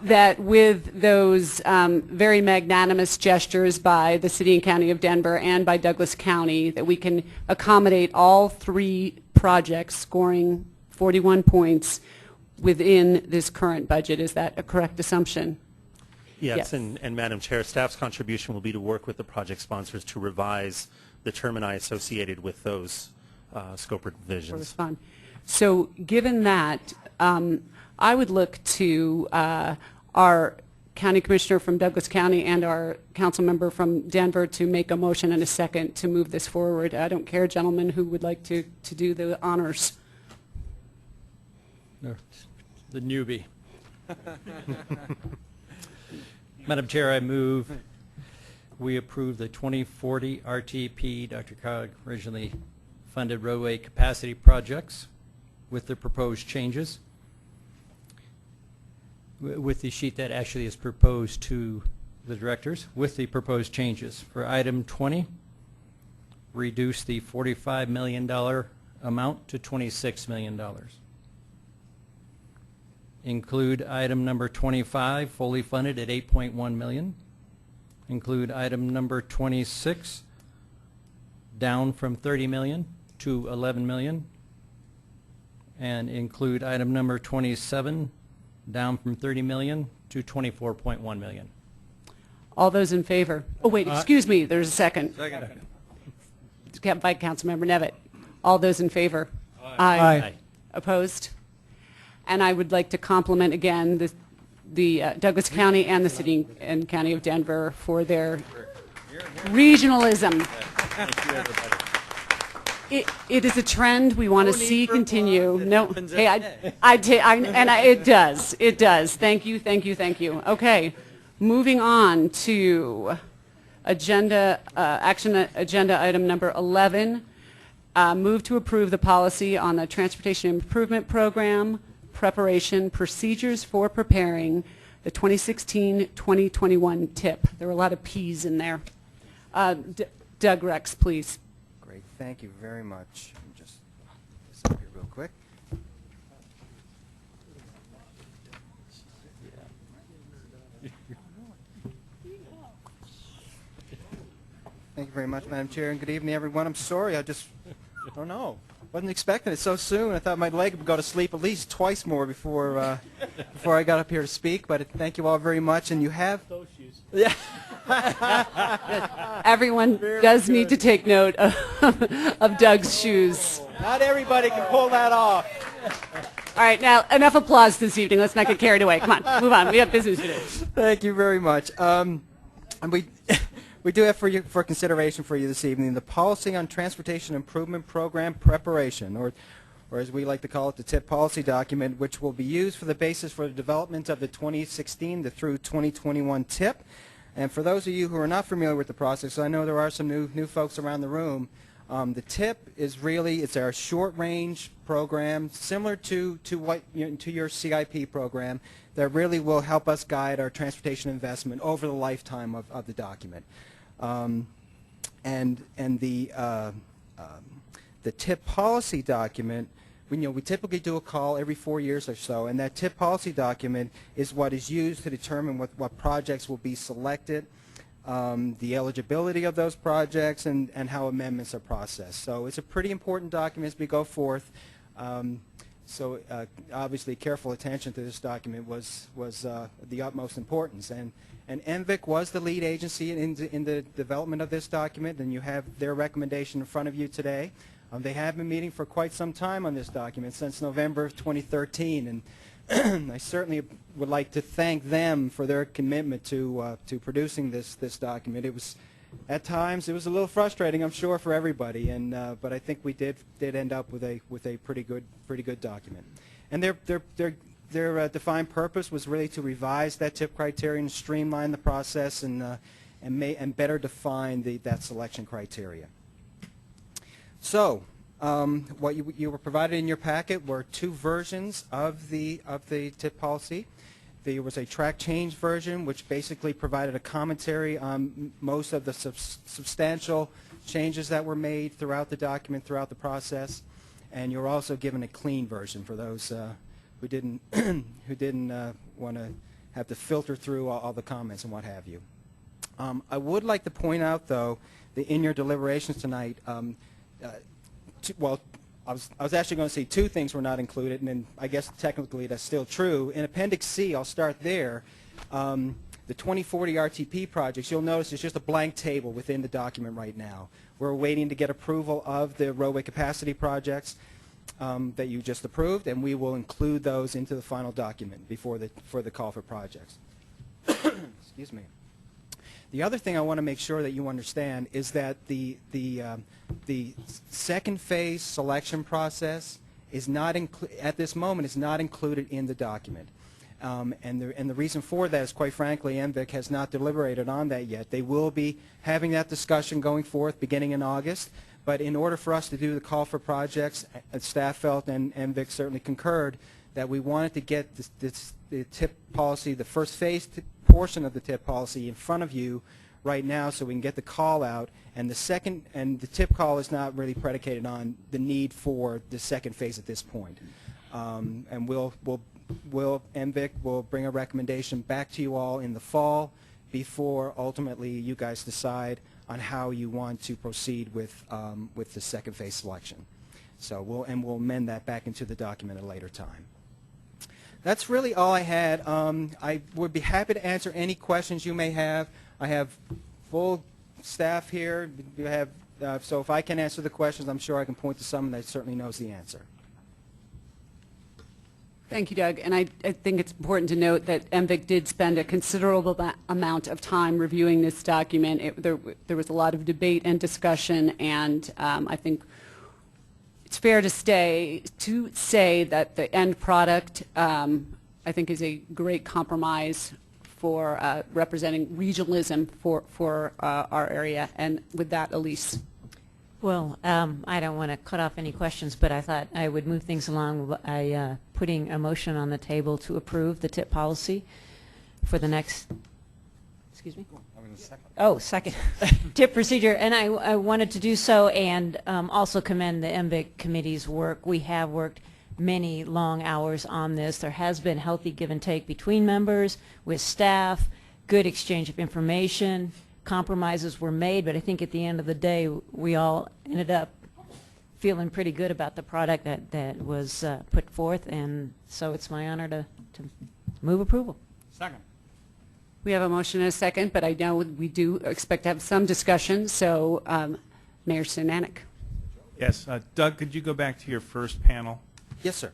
that with those very magnanimous gestures by the City and County of Denver and by Douglas County, that we can accommodate all three projects scoring 41 points within this current budget. Is that a correct assumption? Yes, and Madam Chair, staff's contribution will be to work with the project sponsors to revise the termini associated with those scope revisions. For this fund. So given that, I would look to our county commissioner from Douglas County and our council member from Denver to make a motion and a second to move this forward. I don't care, gentlemen, who would like to do the honors. No, the newbie. Madam Chair, I move we approve the 2040 RTP DRCOG originally funded roadway capacity projects with the proposed changes, with the sheet that actually is proposed to the directors, with the proposed changes. For item 20, reduce the $45 million amount to $26 million. Include item number 25, fully funded at $8.1 million. Include item number 26, down from $30 million to $11 million. And include item number 27, down from $30 million to $24.1 million. All those in favor? Oh, wait, excuse me, there's a second. Second. By Councilmember Nevitt. All those in favor? Aye. Opposed? And I would like to compliment again the Douglas County and the City and County of Denver for their regionalism. Thank you, everybody. It is a trend we want to see continue. No, happens hey, it does. Thank you. Okay, moving on to agenda item number 11. Move to approve the policy on the Transportation Improvement Program, preparation, procedures for preparing the 2016-2021 TIP. There were a lot of P's in there. Doug Rex, please. Great, thank you very much. Let me just put this up here real quick. Thank you very much, Madam Chair, and good evening, everyone. I'm sorry, I don't know. Wasn't expecting it so soon. I thought my leg would go to sleep at least twice more before before I got up here to speak. But thank you all very much. And you have those shoes. Yeah. Everyone does need to take note of Doug's shoes. Not everybody can pull that off. All right, now enough applause this evening. Let's not get carried away. Come on, move on. We have business to do. Thank you very much. And we do have for consideration for you this evening the Policy on Transportation Improvement Program Preparation, or as we like to call it, the TIP policy document, which will be used for the basis for the development of the 2016 through 2021 TIP. And for those of you who are not familiar with the process, I know there are some new folks around the room. The TIP is really, it's our short-range program, similar to your CIP program, that really will help us guide our transportation investment over the lifetime of the document. And the TIP policy document, we typically do a call every 4 years or so, and that TIP policy document is what is used to determine what projects will be selected, the eligibility of those projects, and how amendments are processed. So it's a pretty important document as we go forth. So obviously careful attention to this document was the utmost importance. And NVIC was the lead agency in the development of this document, and you have their recommendation in front of you today. They have been meeting for quite some time on this document, since November of 2013, and I certainly would like to thank them for their commitment to producing this document. at times it was a little frustrating, I'm sure, for everybody. And but I think we did end up with a pretty good document. And their defined purpose was really to revise that tip criterion, streamline the process, and better define that selection criteria. So, what you were provided in your packet were two versions of the tip policy. There was a track change version, which basically provided a commentary on most of the substantial changes that were made throughout the document, throughout the process. And you're also given a clean version for those who didn't want to have to filter through all the comments and what have you. I would like to point out, though, that in your deliberations tonight, well, I was actually going to say two things were not included, and then I guess technically that's still true. In Appendix C, I'll start there. The 2040 RTP projects, you'll notice it's just a blank table within the document right now. We're waiting to get approval of the roadway capacity projects that you just approved, and we will include those into the final document for the call for projects. Excuse me. The other thing I want to make sure that you understand is that the second phase selection process is not at this moment is not included in the document. And the reason for that is, quite frankly, MVIC has not deliberated on that yet. They will be having that discussion going forth beginning in August. But in order for us to do the call for projects, staff felt, and MVIC certainly concurred, that we wanted to get the TIP policy, the first phase portion of the TIP policy in front of you right now so we can get the call out. And the TIP call is not really predicated on the need for the second phase at this point. And MVIC will bring a recommendation back to you all in the fall before ultimately you guys decide on how you want to proceed with the second phase selection. So we'll amend that back into the document at a later time. That's really all I had. I would be happy to answer any questions you may have. I have full staff here. So if I can answer the questions, I'm sure I can point to someone that certainly knows the answer. Thank you, Doug. And I think it's important to note that MVIC did spend a considerable amount of time reviewing this document. There was a lot of debate and discussion, and I think it's fair to say that the end product, I think, is a great compromise for representing regionalism for our area. And with that, Elise. Well, I don't want to cut off any questions, but I thought I would move things along by putting a motion on the table to approve the TIP policy for the next, excuse me? Oh, second. TIP procedure. And I wanted to do so and also commend the MVIC committee's work. We have worked many long hours on this. There has been healthy give and take between members, with staff, good exchange of information. Compromises were made, but I think at the end of the day, we all ended up feeling pretty good about the product that was put forth, and so it's my honor to move approval. Second. We have a motion and a second, but I know we do expect to have some discussion, so Mayor Sinanek. Yes. Doug, could you go back to your first panel? Yes, sir.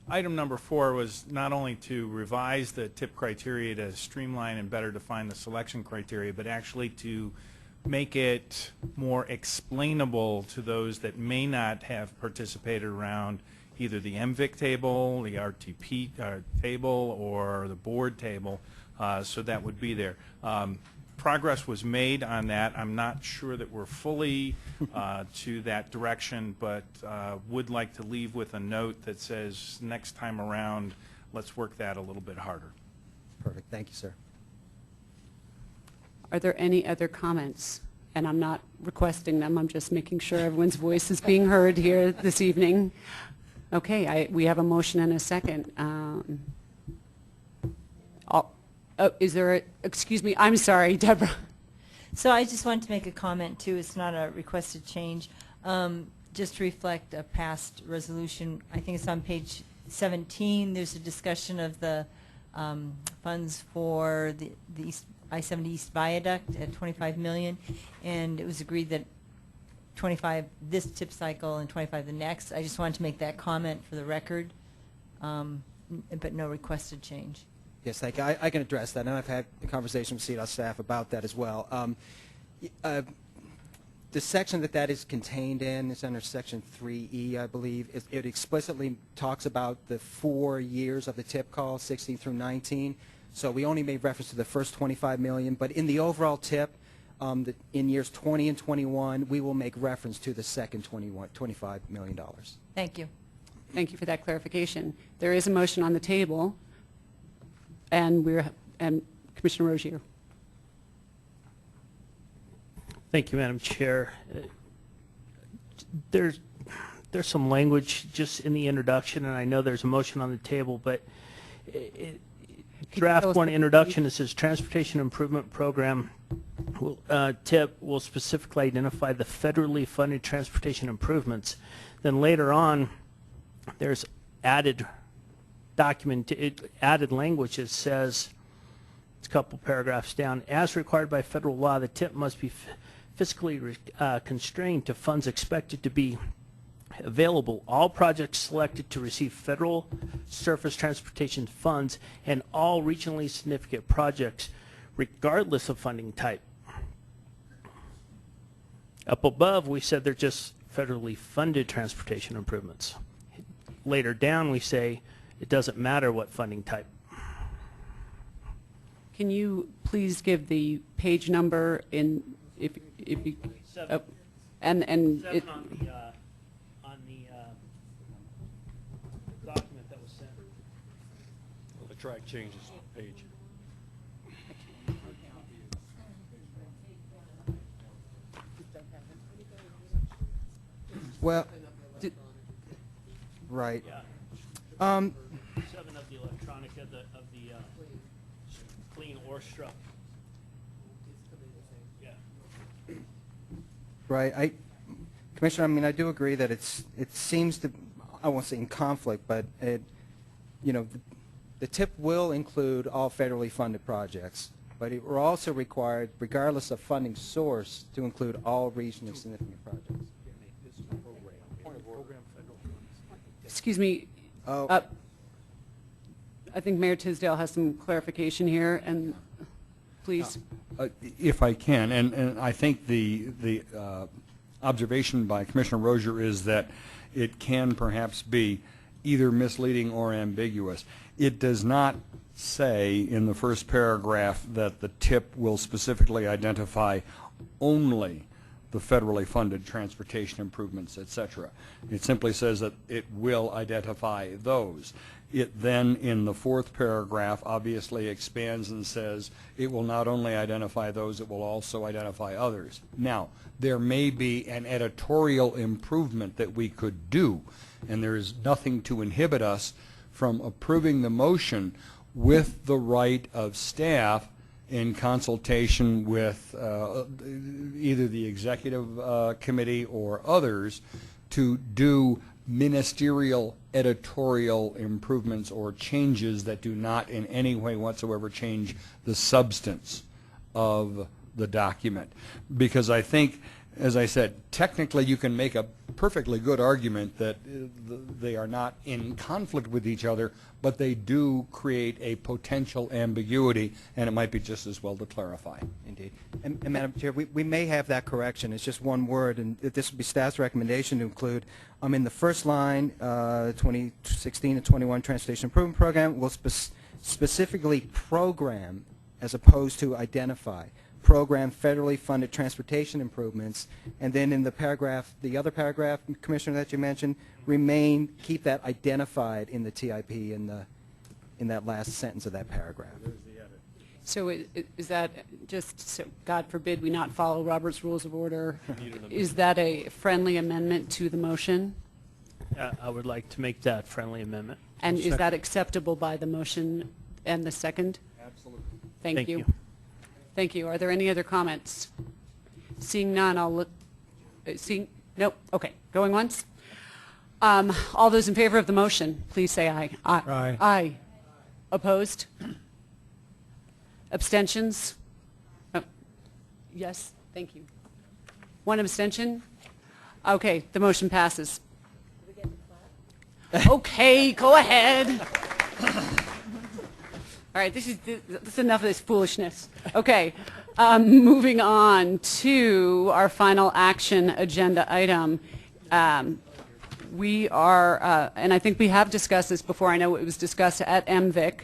Item number 4 was not only to revise the TIP criteria to streamline and better define the selection criteria, but actually to make it more explainable to those that may not have participated around either the MVIC table, the RTP table, or the board table, so that would be there. Progress was made on that. I'm not sure that we're fully to that direction, but would like to leave with a note that says next time around, let's work that a little bit harder. Perfect. Thank you, sir. Are there any other comments? And I'm not requesting them. I'm just making sure everyone's voice is being heard here this evening. Okay, we have a motion and a second. Is there excuse me, I'm sorry, Deborah. So I just wanted to make a comment too. It's not a requested change. Just to reflect a past resolution. I think it's on page 17. There's a discussion of the funds for the I-70 East Viaduct at $25 million, and it was agreed that 25 this TIP cycle and 25 the next. I just wanted to make that comment for the record, but no requested change. Yes, thank you. I can address that, and I've had a conversation with CDOT staff about that as well. The section that is contained in is under Section 3E, I believe. It explicitly talks about the 4 years of the TIP call, 16 through 19. So we only made reference to the first $25 million, but in the overall TIP, in years 20 and 21, we will make reference to the second $25 million. Thank you. Thank you for that clarification. There is a motion on the table, and Commissioner Rozier. Thank you, Madam Chair. There's some language just in the introduction, and I know there's a motion on the table, but draft one introduction, it says Transportation Improvement Program TIP will specifically identify the federally funded transportation improvements. Then later on, there's added language that says, it's a couple paragraphs down, as required by federal law, the TIP must be fiscally constrained to funds expected to be available. All projects selected to receive federal surface transportation funds and all regionally significant projects, regardless of funding type. Up above, we said they're just federally funded transportation improvements. Later down, we say it doesn't matter what funding type. Can you please give the page number in, if you, Seven. and Seven it, on the document that was sent. Well, the track changes page. Well, right. Yeah. 7 of the electronic of the clean Orchestra. Yeah. Right. Commissioner, I mean, I do agree that it seems to, I won't say in conflict, but the TIP will include all federally funded projects, but it will also required, regardless of funding source, to include all regionally significant projects. excuse me, Oh. I think Mayor Tisdale has some clarification here, and please. If I can, and I think the observation by Commissioner Rozier is that it can perhaps be either misleading or ambiguous. It does not say in the first paragraph that the TIP will specifically identify only the federally funded transportation improvements, etc. It simply says that it will identify those. It then, in the fourth paragraph, obviously expands and says it will not only identify those, it will also identify others. Now, there may be an editorial improvement that we could do, and there is nothing to inhibit us from approving the motion with the right of staff in consultation with either the executive committee or others to do ministerial editorial improvements or changes that do not in any way whatsoever change the substance of the document. Because I think, as I said, technically you can make a perfectly good argument that they are not in conflict with each other, but they do create a potential ambiguity, and it might be just as well to clarify. Indeed. And Madam Chair, we may have that correction. It's just one word, and this would be staff's recommendation to include, in the first line, 2016 to 21 Transportation Improvement Program will specifically program, as opposed to identify, program federally funded transportation improvements, and then in the paragraph, the other paragraph, Commissioner, that you mentioned, keep that identified in the TIP in that last sentence of that paragraph. So is that just, so God forbid we not follow Robert's Rules of Order, is that a friendly amendment to the motion? I would like to make that friendly amendment. And is that acceptable by the motion and the second? Absolutely. Thank you. Thank you. Are there any other comments? Seeing none, I'll look. Nope. Okay. Going once. All those in favor of the motion, please say aye. Aye. Aye. Opposed? Abstentions? Oh. Yes. Thank you. One abstention? Okay. The motion passes. Okay. Go ahead. All right, this is enough of this foolishness. Okay, moving on to our final action agenda item. We are, and I think we have discussed this before. I know it was discussed at MVIC.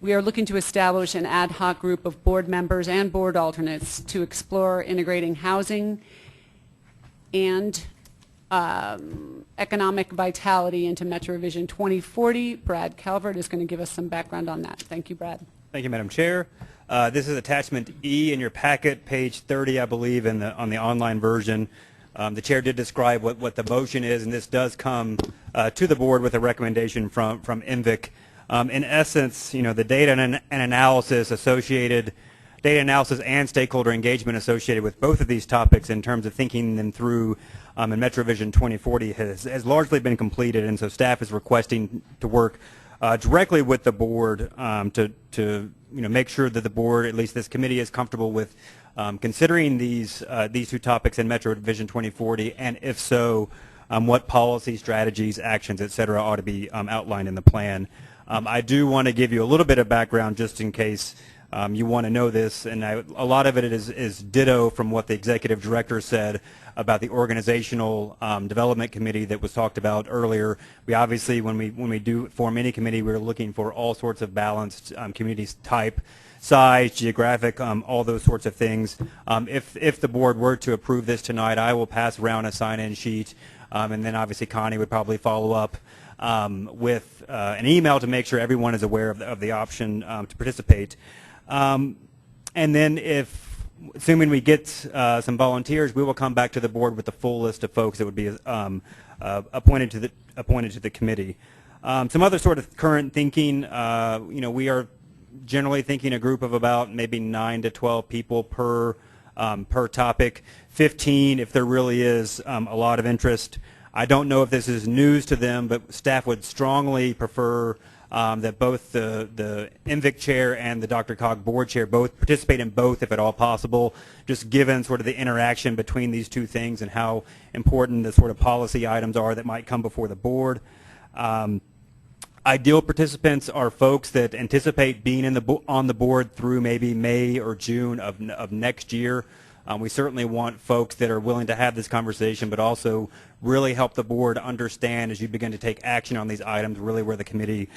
We are looking to establish an ad hoc group of board members and board alternates to explore integrating housing and economic vitality into Metro Vision 2040. Brad Calvert is going to give us some background on that. Thank you, Brad. Thank you, Madam Chair. This is attachment E in your packet, page 30, I believe, on the online version. The chair did describe what the motion is, and this does come to the board with a recommendation from MVIC. In essence, the data and analysis associated, data analysis and stakeholder engagement associated with both of these topics in terms of thinking them through in Metro Vision 2040 has largely been completed, and so staff is requesting to work directly with the board to make sure that the board, at least this committee, is comfortable with considering these two topics in Metro Vision 2040, and if so, what policy, strategies, actions, et cetera, ought to be outlined in the plan. I do want to give you a little bit of background just in case you want to know this, and a lot of it is ditto from what the executive director said about the organizational development committee that was talked about earlier. We obviously, when we do form any committee, we're looking for all sorts of balanced communities type, size, geographic, all those sorts of things. If the board were to approve this tonight, I will pass around a sign-in sheet, and then obviously Connie would probably follow up with an email to make sure everyone is aware of the option to participate. And then assuming we get some volunteers, we will come back to the board with the full list of folks that would be appointed to the committee. Some other sort of current thinking, we are generally thinking a group of about maybe 9 to 12 people per topic, 15 if there really is a lot of interest. I don't know if this is news to them, but staff would strongly prefer that both the MVIC chair and the DRCOG board chair both participate in both if at all possible, just given sort of the interaction between these two things and how important the sort of policy items are that might come before the board. Ideal participants are folks that anticipate being on the board through maybe May or June of next year. We certainly want folks that are willing to have this conversation, but also really help the board understand as you begin to take action on these items really where the committee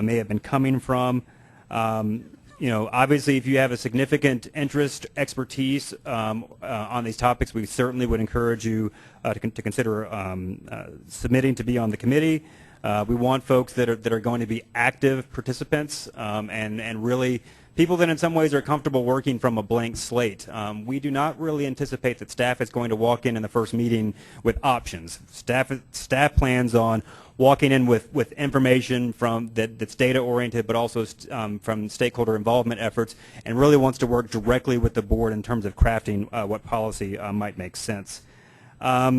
may have been coming from. Obviously, if you have a significant interest, expertise on these topics, we certainly would encourage you to consider submitting to be on the committee. We want folks that are going to be active participants and really people that in some ways are comfortable working from a blank slate. We do not really anticipate that staff is going to walk in the first meeting with options. Staff plans on walking in with information that's data oriented, but also from stakeholder involvement efforts, and really wants to work directly with the board in terms of crafting what policy might make sense. I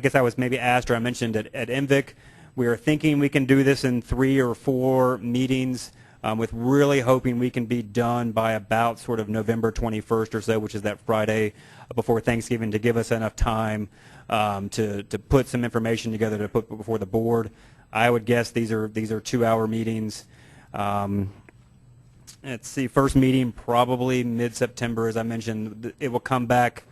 guess I was maybe asked or I mentioned at MVIC, we are thinking we can do this in 3 or 4 meetings. With really hoping we can be done by about sort of November 21st or so, which is that Friday before Thanksgiving, to give us enough time to put some information together to put before the board. I would guess these are 2-hour meetings. Let's see, first meeting probably mid-September, as I mentioned. It will come back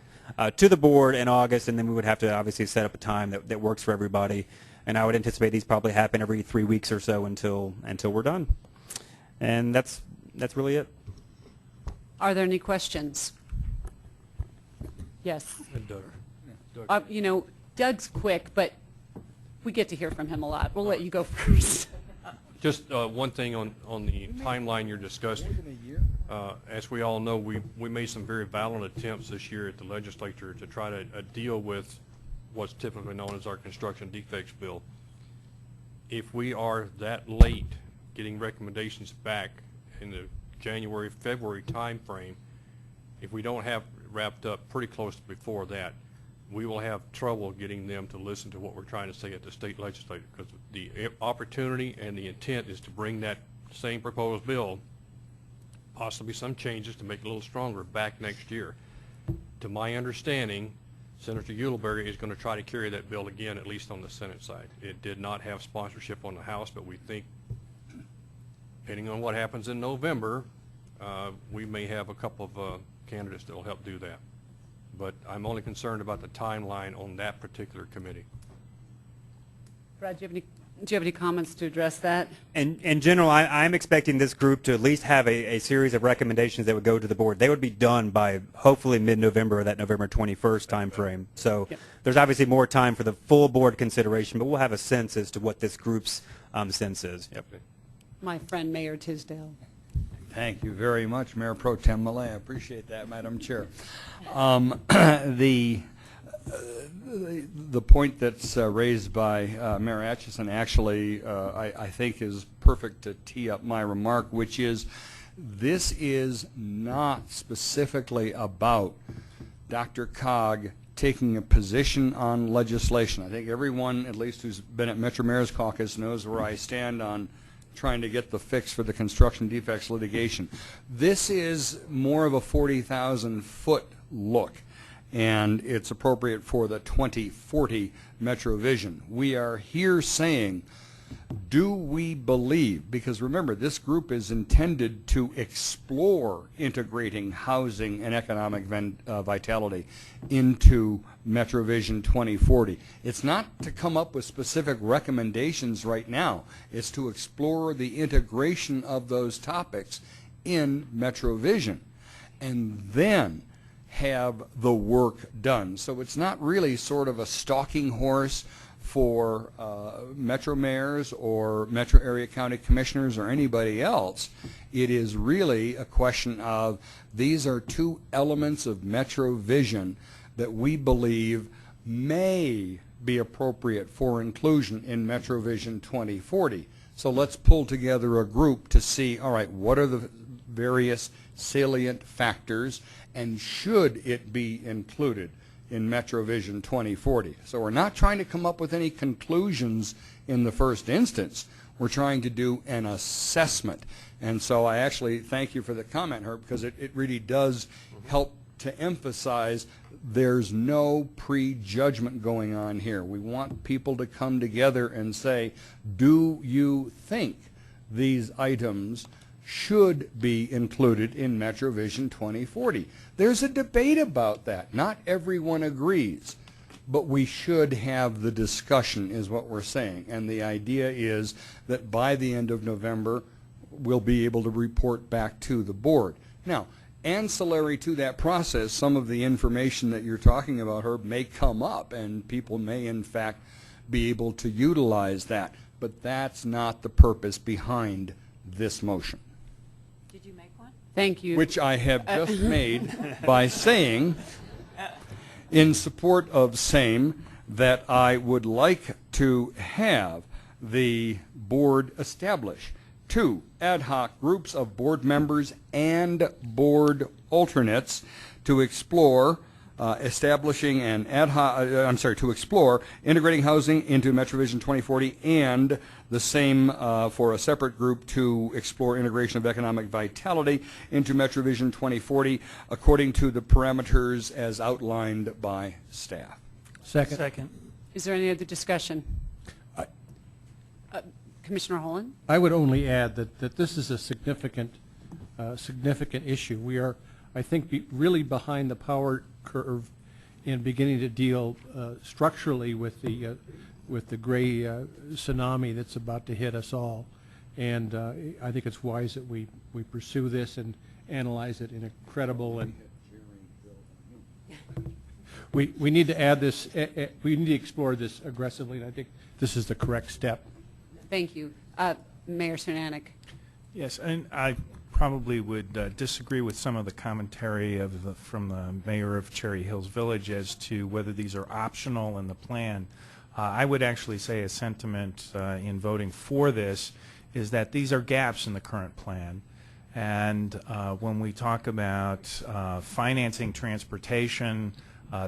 to the board in August, and then we would have to obviously set up a time that works for everybody. And I would anticipate these probably happen every 3 weeks or so until we're done. And that's really it. Are there any questions? Yes. Doug's quick, but we get to hear from him a lot. We'll let you go first. Just one thing on the timeline you're discussing. As we all know, we made some very valiant attempts this year at the legislature to try to deal with what's typically known as our construction defects bill. If we are that late getting recommendations back in the January, February time frame, if we don't have wrapped up pretty close to before that, we will have trouble getting them to listen to what we're trying to say at the state legislature, because the opportunity and the intent is to bring that same proposed bill, possibly some changes to make it a little stronger, back next year. To my understanding, Senator Uleberry is going to try to carry that bill again, at least on the Senate side. It did not have sponsorship on the House, but we think depending on what happens in November, we may have a couple of candidates that will help do that. But I'm only concerned about the timeline on that particular committee. Brad, do you have any comments to address that? In general, I'm expecting this group to at least have a series of recommendations that would go to the board. They would be done by hopefully mid-November, or that November 21st time frame. So there's obviously more time for the full board consideration, but we'll have a sense as to what this group's sense is. Yep. My friend Mayor Tisdale. Thank you very much, Mayor Pro Tem Millay. I appreciate that, Madam Chair. The point that's raised by Mayor Atchison actually, I think, is perfect to tee up my remark, which is this is not specifically about DRCOG taking a position on legislation. I think everyone, at least who's been at Metro Mayor's Caucus, knows where I stand on trying to get the fix for the construction defects litigation. This is more of a 40,000-foot look, and it's appropriate for the 2040 Metro Vision. We are here saying, do we believe, because remember, this group is intended to explore integrating housing and economic vitality into Metro Vision 2040. It's not to come up with specific recommendations right now. It's to explore the integration of those topics in Metro Vision and then have the work done. So it's not really sort of a stalking horse for Metro mayors or Metro area county commissioners or anybody else. It is really a question of these are two elements of Metro Vision that we believe may be appropriate for inclusion in Metro Vision 2040. So let's pull together a group to see, all right, what are the various salient factors and should it be included in Metro Vision 2040. So we're not trying to come up with any conclusions in the first instance. We're trying to do an assessment. And so I actually thank you for the comment, Herb, because it really does help to emphasize there's no prejudgment going on here. We want people to come together and say, do you think these items should be included in Metro Vision 2040? There's a debate about that. Not everyone agrees, but we should have the discussion is what we're saying. And the idea is that by the end of November, we'll be able to report back to the board. Now, ancillary to that process, some of the information that you're talking about, Herb, may come up, and people may, in fact, be able to utilize that. But that's not the purpose behind this motion. Did you make one? Thank you. Which I have just made by saying, in support of same, that I would like to have the board establish 2 ad hoc groups of board members and board alternates to explore establishing an ad hoc, to explore integrating housing into Metro Vision 2040, and the same for a separate group to explore integration of economic vitality into Metro Vision 2040 according to the parameters as outlined by staff. Second. Is there any other discussion? Commissioner Holland? I would only add that this is a significant issue. We are, I think, really behind the power curve in beginning to deal structurally with the gray tsunami that's about to hit us all. And I think it's wise that we pursue this and analyze it in a credible and we need to add this. We need to explore this aggressively, and I think this is the correct step. Thank you. Mayor Cernanek. Yes, and I probably would disagree with some of the commentary from the mayor of Cherry Hills Village as to whether these are optional in the plan. I would actually say a sentiment in voting for this is that these are gaps in the current plan. And when we talk about financing transportation,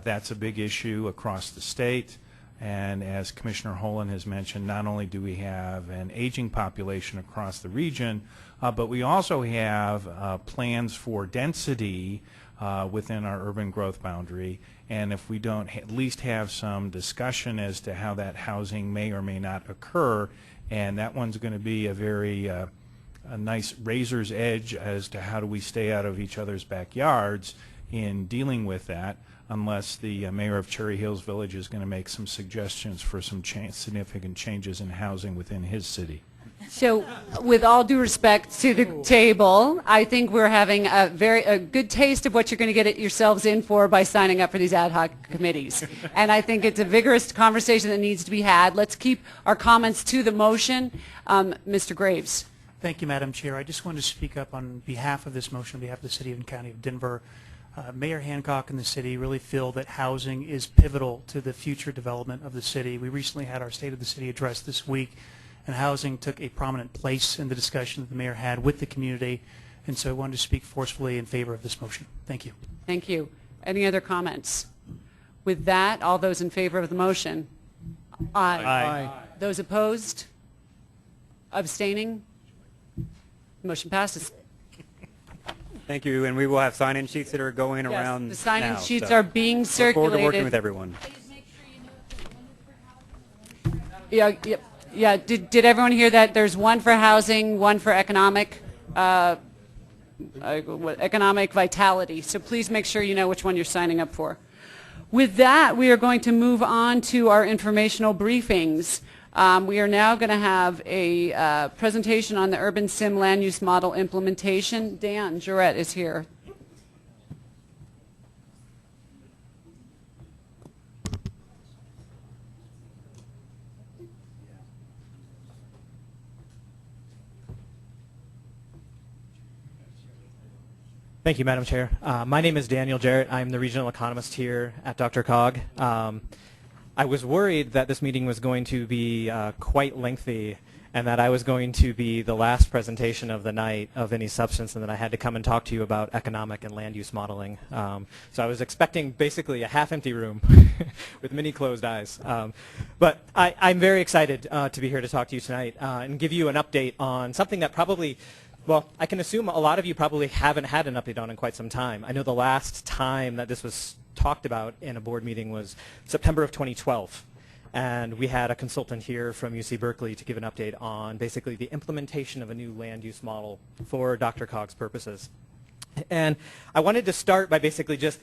that's a big issue across the state. And as Commissioner Holland has mentioned, not only do we have an aging population across the region, but we also have plans for density within our urban growth boundary. And if we don't at least have some discussion as to how that housing may or may not occur, and that one's going to be a very a nice razor's edge as to how do we stay out of each other's backyards in dealing with that, unless the mayor of Cherry Hills Village is going to make some suggestions for some significant changes in housing within his city. So, with all due respect to the table, I think we're having a good taste of what you're going to get yourselves in for by signing up for these ad hoc committees. And I think it's a vigorous conversation that needs to be had. Let's keep our comments to the motion. Mr. Graves. Thank you, Madam Chair. I just wanted to speak up on behalf of this motion, on behalf of the City and County of Denver. Mayor Hancock and the city really feel that housing is pivotal to the future development of the city. We recently had our State of the City address this week, and housing took a prominent place in the discussion that the mayor had with the community, and so I wanted to speak forcefully in favor of this motion. Thank you. Thank you. Any other comments? With that, all those in favor of the motion? Aye. Aye. Those opposed? Abstaining? Motion passes. Thank you, and we will have sign-in sheets that are going Yes, around the sign-in now, sheets so are being look forward to working circulated. with everyone. Yeah. Did everyone hear that? There's one for housing, one for economic vitality. So please make sure you know which one you're signing up for. With that, we are going to move on to our informational briefings. We are now going to have a presentation on the Urban Sim land use model implementation. Dan Jarrett is here. Thank you, Madam Chair. My name is Daniel Jarrett. I'm the regional economist here at DRCOG. I was worried that this meeting was going to be quite lengthy and that I was going to be the last presentation of the night of any substance, and that I had to come and talk to you about economic and land use modeling. So I was expecting basically a half-empty room with many closed eyes. But I'm very excited to be here to talk to you tonight and give you an update on something that probably, well, I can assume a lot of you probably haven't had an update on in quite some time. I know the last time that this was talked about in a board meeting was September of 2012. And we had a consultant here from UC Berkeley to give an update on basically the implementation of a new land use model for DRCOG's purposes. And I wanted to start by basically just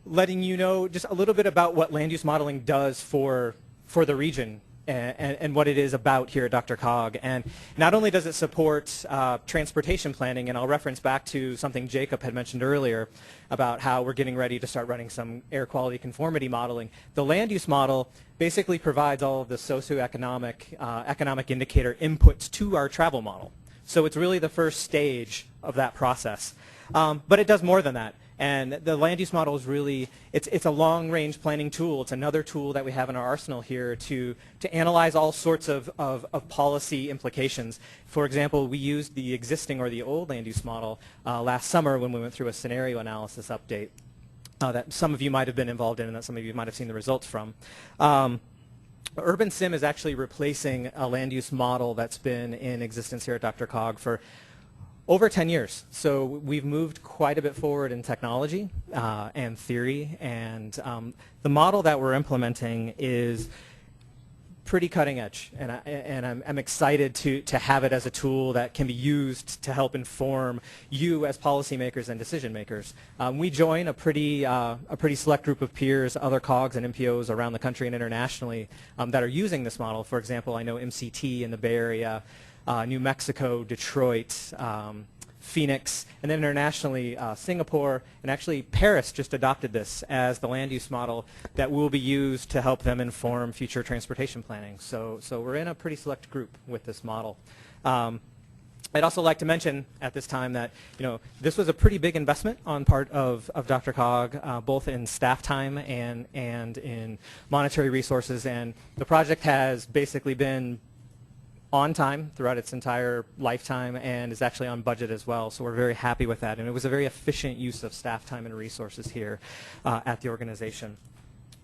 letting you know just a little bit about what land use modeling does for the region and what it is about here at DRCOG. And not only does it support transportation planning, and I'll reference back to something Jacob had mentioned earlier about how we're getting ready to start running some air quality conformity modeling. The land use model basically provides all of the socioeconomic economic indicator inputs to our travel model. So it's really the first stage of that process. But it does more than that. And the land use model is really, it's a long-range planning tool. It's another tool that we have in our arsenal here to analyze all sorts of policy implications. For example, we used the existing or the old land use model last summer when we went through a scenario analysis update that some of you might have been involved in and that some of you might have seen the results from. Urban Sim is actually replacing a land use model that's been in existence here at DRCOG for over 10 years. So we've moved quite a bit forward in technology and theory, and the model that we're implementing is pretty cutting edge, and I'm excited to have it as a tool that can be used to help inform you as policymakers and decision makers. We join a pretty select group of peers, other COGs and MPOs around the country and internationally that are using this model. For example, I know MCT in the Bay Area, New Mexico, Detroit, Phoenix, and then internationally Singapore, and actually Paris just adopted this as the land use model that will be used to help them inform future transportation planning. So we're in a pretty select group with this model. I'd also like to mention at this time that this was a pretty big investment on part of DRCOG, both in staff time and in monetary resources, and the project has basically been on time throughout its entire lifetime and is actually on budget as well. So we're very happy with that. And it was a very efficient use of staff time and resources here at the organization.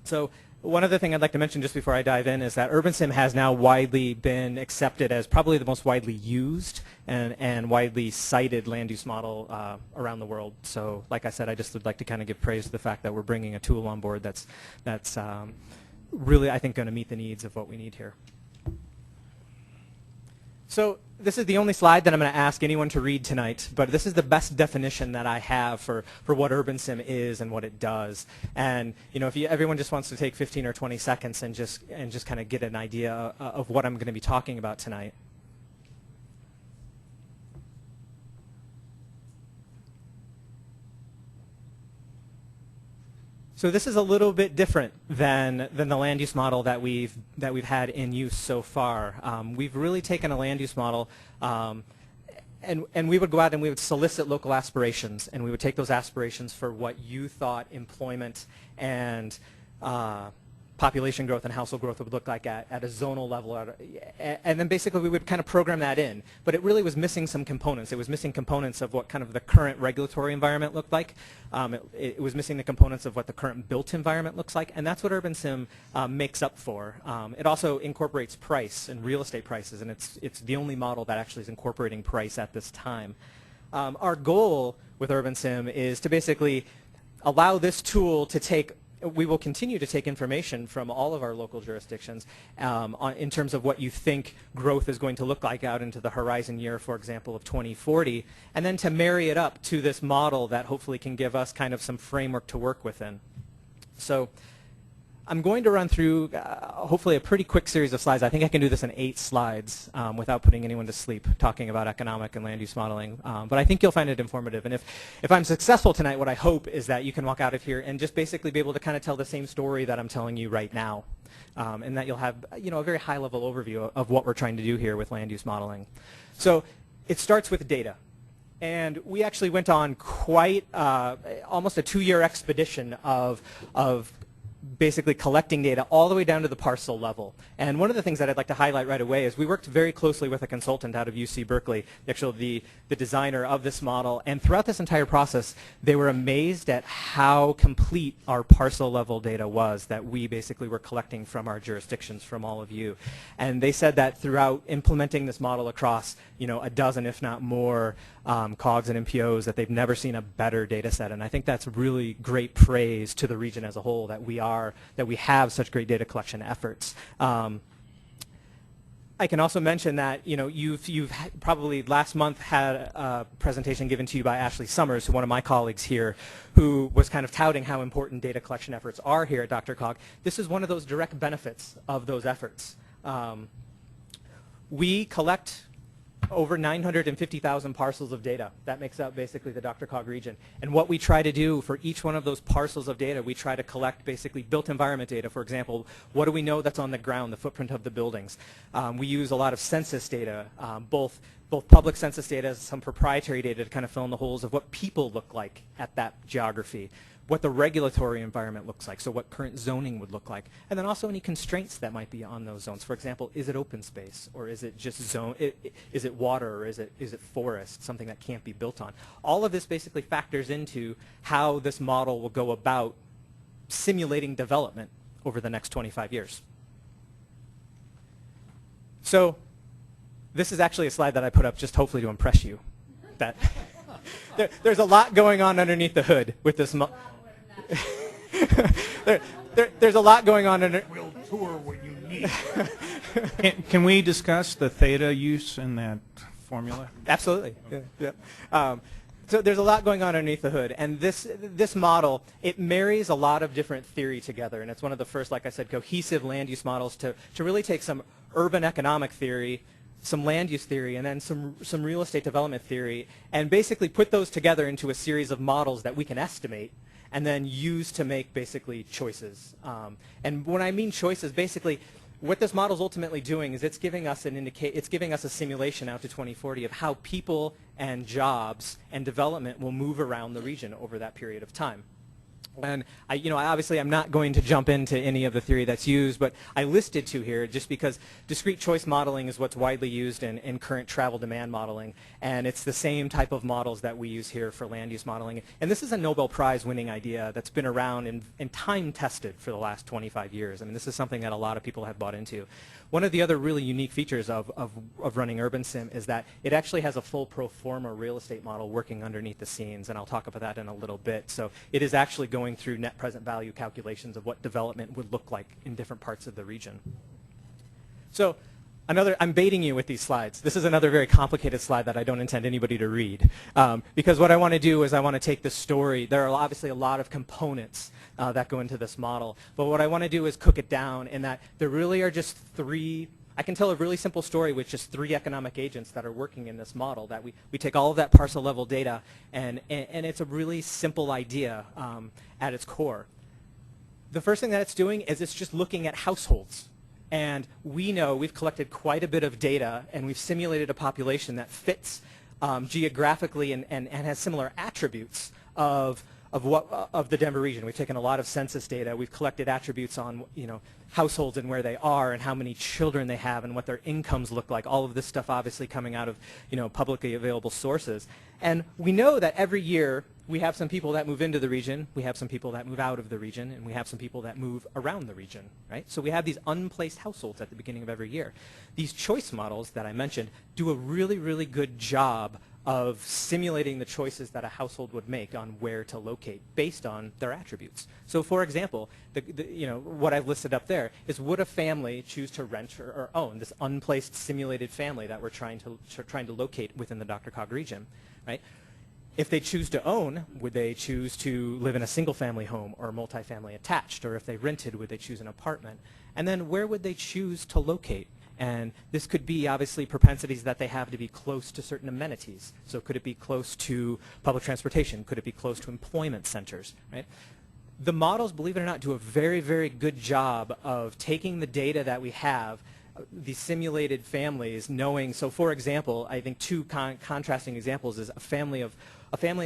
So one other thing I'd like to mention just before I dive in is that Urban Sim has now widely been accepted as probably the most widely used and widely cited land use model around the world. So like I said, I just would like to kind of give praise to the fact that we're bringing a tool on board that's really, I think, going to meet the needs of what we need here. So this is the only slide that I'm going to ask anyone to read tonight, but this is the best definition that I have for what UrbanSim is and what it does. And you know, if everyone just wants to take 15 or 20 seconds and just kind of get an idea of what I'm going to be talking about tonight. So this is a little bit different than the land use model that we've had in use so far. We've really taken a land use model, and we would go out and we would solicit local aspirations, and we would take those aspirations for what you thought employment and population growth and household growth would look like at a zonal level, and then basically we would kind of program that in. But it really was missing some components. It was missing components of what kind of the current regulatory environment looked like. It was missing the components of what the current built environment looks like, and that's what UrbanSim makes up for. It also incorporates price and real estate prices, and it's the only model that actually is incorporating price at this time. Our goal with UrbanSim is to basically allow this tool to take. We will continue to take information from all of our local jurisdictions in terms of what you think growth is going to look like out into the horizon year, for example, of 2040, and then to marry it up to this model that hopefully can give us kind of some framework to work within. So I'm going to run through hopefully a pretty quick series of slides. I think I can do this in 8 slides without putting anyone to sleep talking about economic and land use modeling. But I think you'll find it informative. And if I'm successful tonight, what I hope is that you can walk out of here and just basically be able to kind of tell the same story that I'm telling you right now. And that you'll have a very high level overview of what we're trying to do here with land use modeling. So it starts with data. And we actually went on quite almost a 2-year expedition of basically collecting data all the way down to the parcel level. And one of the things that I'd like to highlight right away is we worked very closely with a consultant out of UC Berkeley, actually the designer of this model, and throughout this entire process they were amazed at how complete our parcel level data was that we basically were collecting from our jurisdictions, from all of you. And they said that throughout implementing this model across a dozen if not more COGs and MPOs, that they've never seen a better data set. And I think that's really great praise to the region as a whole that we have such great data collection efforts. I can also mention that you've probably last month had a presentation given to you by Ashley Summers, one of my colleagues here, who was kind of touting how important data collection efforts are here at DRCOG. This is one of those direct benefits of those efforts. We collect over 950,000 parcels of data. That makes up basically the DRCOG region. And what we try to do for each one of those parcels of data, we try to collect basically built environment data. For example, what do we know that's on the ground, the footprint of the buildings? We use a lot of census data, both public census data, some proprietary data to kind of fill in the holes of what people look like at that geography, what the regulatory environment looks like, so what current zoning would look like, and then also any constraints that might be on those zones. For example, is it open space, or is it just zone? Is it water, or is it forest, something that can't be built on? All of this basically factors into how this model will go about simulating development over the next 25 years. So this is actually a slide that I put up just hopefully to impress you. That there's a lot going on underneath the hood with this model. There's a lot going on under. We'll tour when you need. Can we discuss the theta use in that formula? Absolutely. Okay. Yeah. So there's a lot going on underneath the hood, and this model, it marries a lot of different theory together, and it's one of the first, like I said, cohesive land use models to really take some urban economic theory, some land use theory, and then some real estate development theory, and basically put those together into a series of models that we can estimate and then use to make basically choices. And when I mean choices, basically what this model is ultimately doing is it's giving us a simulation out to 2040 of how people and jobs and development will move around the region over that period of time. And obviously I'm not going to jump into any of the theory that's used, but I listed 2 here just because discrete choice modeling is what's widely used in current travel demand modeling, and it's the same type of models that we use here for land use modeling. And this is a Nobel Prize winning idea that's been around and time tested for the last 25 years. I mean, this is something that a lot of people have bought into. One of the other really unique features of running UrbanSim is that it actually has a full pro forma real estate model working underneath the scenes, and I'll talk about that in a little bit. So it is actually going through net present value calculations of what development would look like in different parts of the region. So I'm baiting you with these slides. This is another very complicated slide that I don't intend anybody to read. Because what I want to do is I want to take the story. There are obviously a lot of components that go into this model. But what I want to do is cook it down in that there really are just three. I can tell a really simple story with just three economic agents that are working in this model. That we take all of that parcel level data, and it's a really simple idea at its core. The first thing that it's doing is it's just looking at households. And we know we've collected quite a bit of data, and we've simulated a population that fits geographically and has similar attributes of the Denver region. We've taken a lot of census data. We've collected attributes on households and where they are and how many children they have and what their incomes look like. All of this stuff obviously coming out of publicly available sources. And we know that every year we have some people that move into the region, we have some people that move out of the region, and we have some people that move around the region, right? So we have these unplaced households at the beginning of every year. These choice models that I mentioned do a really, really good job of simulating the choices that a household would make on where to locate based on their attributes. So for example, what I've listed up there is, would a family choose to rent or own this unplaced simulated family that we're trying to locate within the DRCOG region, right? If they choose to own, would they choose to live in a single-family home or multifamily attached? Or if they rented, would they choose an apartment? And then where would they choose to locate? And this could be obviously propensities that they have to be close to certain amenities. So could it be close to public transportation? Could it be close to employment centers, right? The models, believe it or not, do a very, very good job of taking the data that we have, these simulated families, knowing. So for example, I think two contrasting examples is a family of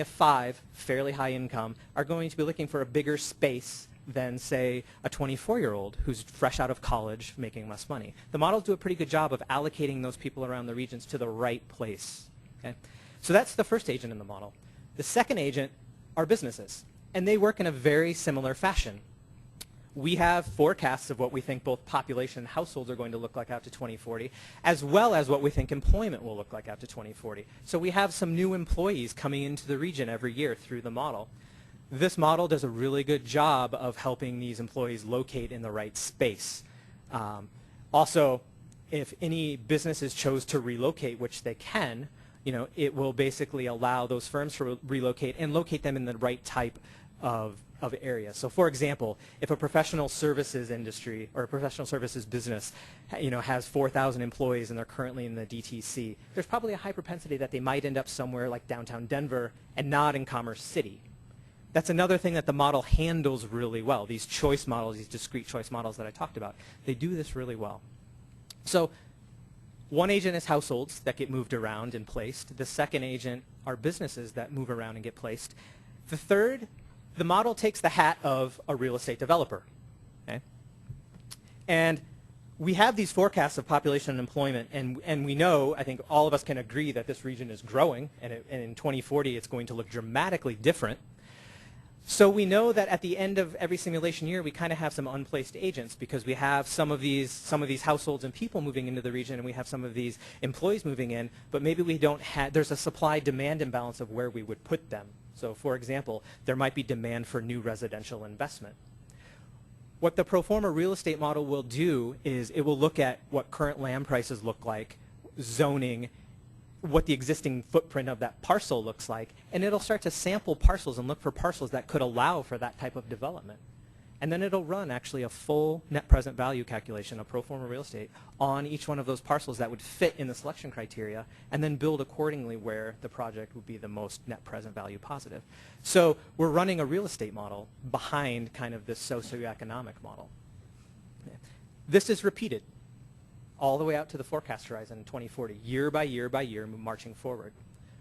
5, fairly high income, are going to be looking for a bigger space than, say, a 24-year-old who's fresh out of college making less money. The models do a pretty good job of allocating those people around the regions to the right place. Okay? So that's the first agent in the model. The second agent are businesses, and they work in a very similar fashion. We have forecasts of what we think both population and households are going to look like out to 2040, as well as what we think employment will look like out to 2040. So we have some new employees coming into the region every year through the model. This model does a really good job of helping these employees locate in the right space. Also, if any businesses chose to relocate, which they can, it will basically allow those firms to relocate and locate them in the right type of area. So for example, if a professional services industry or a professional services business has 4,000 employees and they're currently in the DTC, there's probably a high propensity that they might end up somewhere like downtown Denver and not in Commerce City. That's another thing that the model handles really well. These choice models, these discrete choice models that I talked about, they do this really well. So one agent is households that get moved around and placed. The second agent are businesses that move around and get placed. The third, the model takes the hat of a real estate developer. Okay? And we have these forecasts of population and employment, and we know, I think all of us can agree that this region is growing, and in 2040 it's going to look dramatically different. So we know that at the end of every simulation year, we kind of have some unplaced agents because we have some of these households and people moving into the region, and we have some of these employees moving in, but maybe we don't have, there's a supply-demand imbalance of where we would put them. So for example, there might be demand for new residential investment. What the pro forma real estate model will do is it will look at what current land prices look like, zoning, what the existing footprint of that parcel looks like, and it'll start to sample parcels and look for parcels that could allow for that type of development. And then it'll run actually a full net present value calculation of pro forma real estate on each one of those parcels that would fit in the selection criteria, and then build accordingly where the project would be the most net present value positive. So we're running a real estate model behind kind of this socioeconomic model. This is repeated all the way out to the forecast horizon in 2040, year by year by year, marching forward.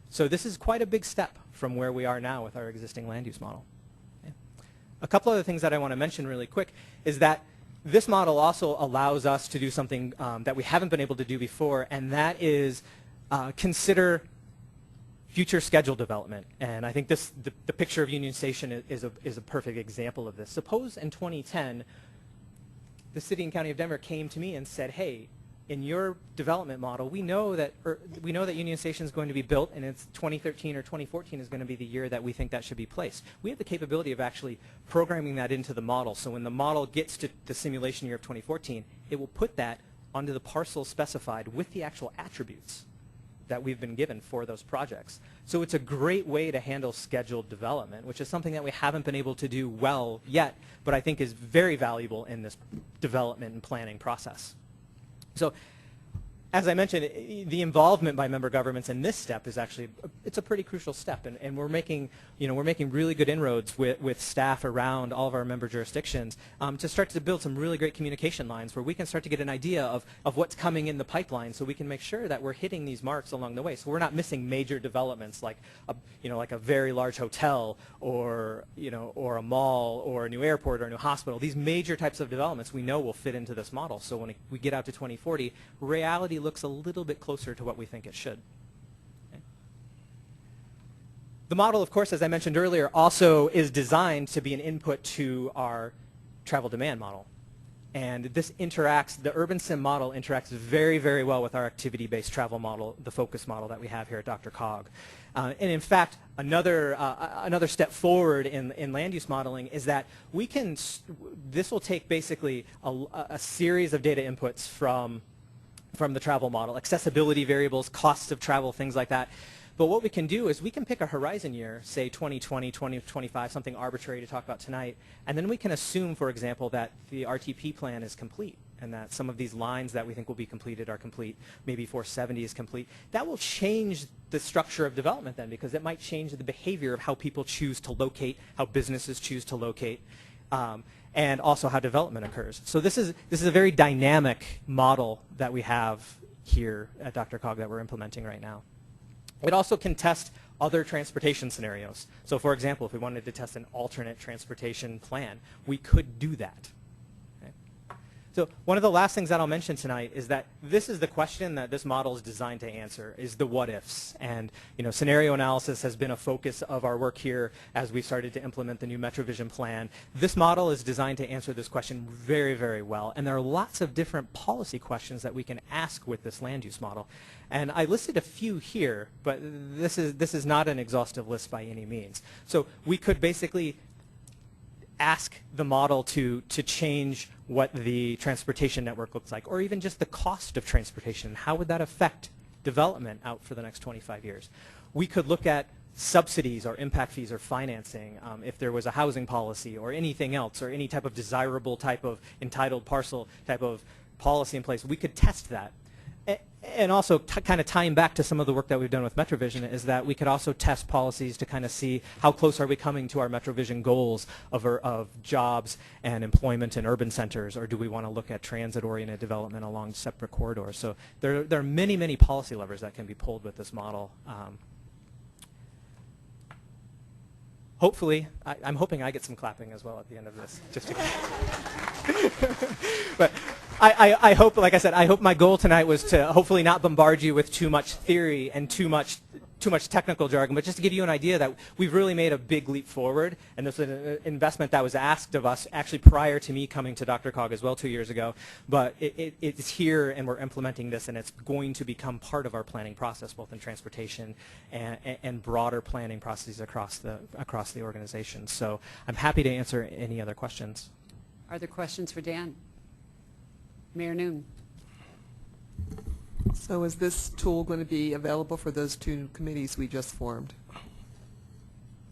So this is quite a big step from where we are now with our existing land use model. Okay. A couple other things that I want to mention really quick is that this model also allows us to do something that we haven't been able to do before, and that is consider future schedule development. And I think the picture of Union Station is a perfect example of this. Suppose in 2010, the city and county of Denver came to me and said, hey, in your development model, we know that Union Station is going to be built, and it's 2013 or 2014 is going to be the year that we think that should be placed. We have the capability of actually programming that into the model. So when the model gets to the simulation year of 2014, it will put that onto the parcel specified with the actual attributes that we've been given for those projects. So it's a great way to handle scheduled development, which is something that we haven't been able to do well yet, but I think is very valuable in this development and planning process. So as I mentioned, the involvement by member governments in this step is actually, it's a pretty crucial step, and we're making, we're making really good inroads with staff around all of our member jurisdictions to start to build some really great communication lines where we can start to get an idea of what's coming in the pipeline, so we can make sure that we're hitting these marks along the way, so we're not missing major developments like a very large hotel or or a mall or a new airport or a new hospital. These major types of developments we know will fit into this model. So when we get out to 2040, reality looks a little bit closer to what we think it should. Okay. The model, of course, as I mentioned earlier, also is designed to be an input to our travel demand model. And this interacts, the urban sim model interacts very, very well with our activity-based travel model, the focus model that we have here at DRCOG. And in fact, another step forward in land use modeling is that we can, this will take basically a series of data inputs from the travel model, accessibility variables, costs of travel, things like that. But what we can do is we can pick a horizon year, say 2020, 2025, something arbitrary to talk about tonight, and then we can assume, for example, that the RTP plan is complete and that some of these lines that we think will be completed are complete, maybe 470 is complete. That will change the structure of development then, because it might change the behavior of how people choose to locate, how businesses choose to locate. And also how development occurs. So this is a very dynamic model that we have here at DRCOG that we're implementing right now. It also can test other transportation scenarios. So for example, if we wanted to test an alternate transportation plan, we could do that. So one of the last things that I'll mention tonight is that this is the question that this model is designed to answer, is the what ifs. And scenario analysis has been a focus of our work here as we started to implement the new MetroVision plan. This model is designed to answer this question very, very well. And there are lots of different policy questions that we can ask with this land use model. And I listed a few here, but this is not an exhaustive list by any means. So we could basically ask the model to change what the transportation network looks like, or even just the cost of transportation. How would that affect development out for the next 25 years? We could look at subsidies or impact fees or financing, if there was a housing policy or anything else, or any type of desirable type of entitled parcel type of policy in place. We could test that. And also, kind of tying back to some of the work that we've done with MetroVision, is that we could also test policies to kind of see how close are we coming to our MetroVision goals of jobs and employment in urban centers, or do we want to look at transit-oriented development along separate corridors? So there are many, many policy levers that can be pulled with this model. Hopefully, I'm hoping I get some clapping as well at the end of this. Just to but I hope, like I said, I hope my goal tonight was to hopefully not bombard you with too much theory and too much technical jargon, but just to give you an idea that we've really made a big leap forward, and this is an investment that was asked of us actually prior to me coming to DRCOG as well 2 years ago, but it's here and we're implementing this, and it's going to become part of our planning process, both in transportation and broader planning processes across the organization. So I'm happy to answer any other questions. Are there questions for Dan? Mayor Noon. So is this tool going to be available for those two committees we just formed?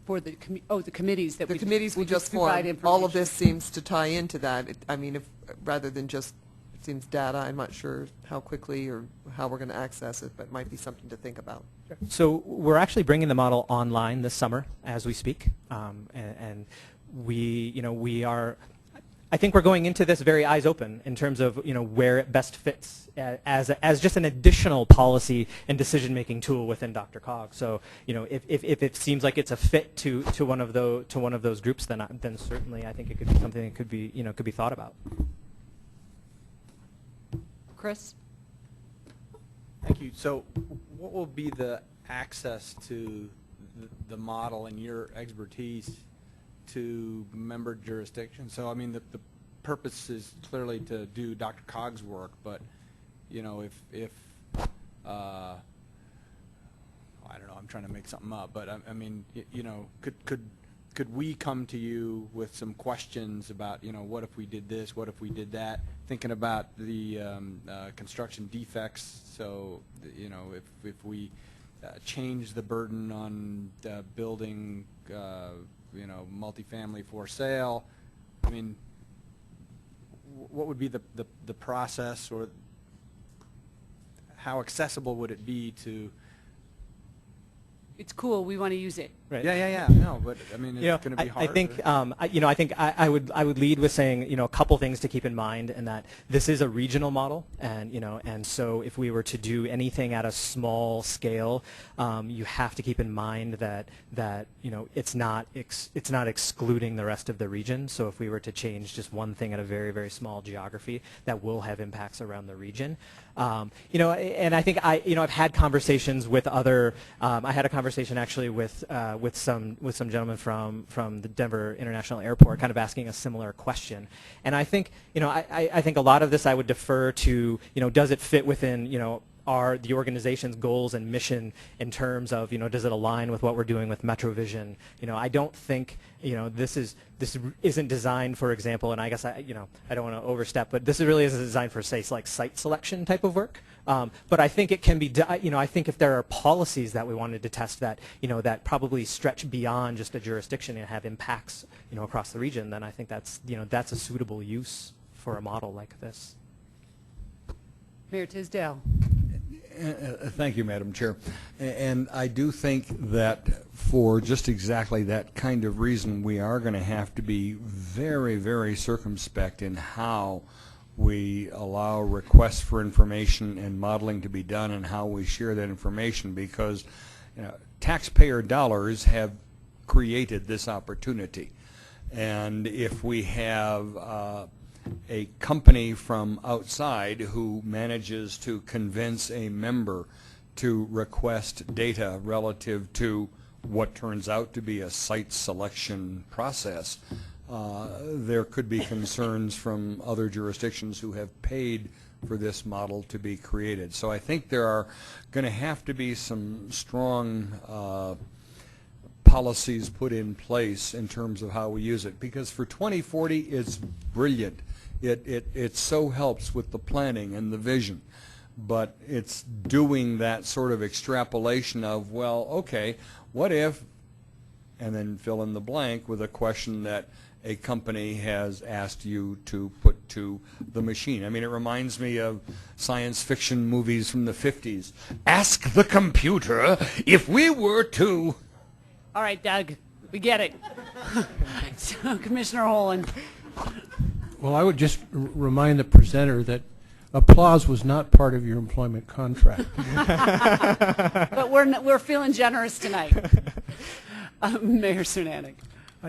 For the the committees that the committees we just formed. All of this seems to tie into that. I mean, if rather than just it seems data, I'm not sure how quickly or how we're going to access it, but it might be something to think about. So we're actually bringing the model online this summer as we speak, and we are. I think we're going into this very eyes open in terms of where it best fits as just an additional policy and decision-making tool within DRCOG. So if it seems like it's a fit to one of those groups, then certainly I think it could be something that could be thought about. Chris? Thank you. So what will be the access to the model and your expertise to member jurisdictions? So I mean, the purpose is clearly to do DRCOG's work, but if I don't know, I'm trying to make something up, but I mean, could could we come to you with some questions about, what if we did this, what if we did that, thinking about the construction defects, so, if we change the burden on building, multifamily for sale, I mean, what would be the process, or how accessible would it be to? It's cool. We want to use it. Right. Yeah. No, but I mean, it's going to be hard. I think I would lead with saying a couple things to keep in mind, and that this is a regional model, and so if we were to do anything at a small scale, you have to keep in mind that it's not excluding the rest of the region. So if we were to change just one thing at a very, very small geography, that will have impacts around the region. And I think I've had conversations with other. I had a conversation actually with some gentlemen from the Denver International Airport, kind of asking a similar question. And I think I think a lot of this I would defer to does it fit within the organization's goals and mission in terms of does it align with what we're doing with MetroVision? I don't think this isn't designed, for example, and I guess I don't want to overstep, but this really isn't designed for, say, like site selection type of work. But I think it can be I think if there are policies that we wanted to test that that probably stretch beyond just a jurisdiction and have impacts across the region, then I think that's that's a suitable use for a model like this. Mayor Tisdale. Thank you, Madam Chair. And I do think that for just exactly that kind of reason, we are going to have to be very, very circumspect in how we allow requests for information and modeling to be done, and how we share that information, because taxpayer dollars have created this opportunity. And if we have a company from outside who manages to convince a member to request data relative to what turns out to be a site selection process, there could be concerns from other jurisdictions who have paid for this model to be created. So I think there are going to have to be some strong policies put in place in terms of how we use it, because for 2040 it's brilliant. It so helps with the planning and the vision, but it's doing that sort of extrapolation of, well, okay, what if, and then fill in the blank with a question that a company has asked you to put to the machine. I mean, it reminds me of science fiction movies from the 50s. Ask the computer if we were to... All right, Doug, we get it. So, Commissioner Holland. Well, I would just remind the presenter that applause was not part of your employment contract. But we're feeling generous tonight. Mayor Sunanek.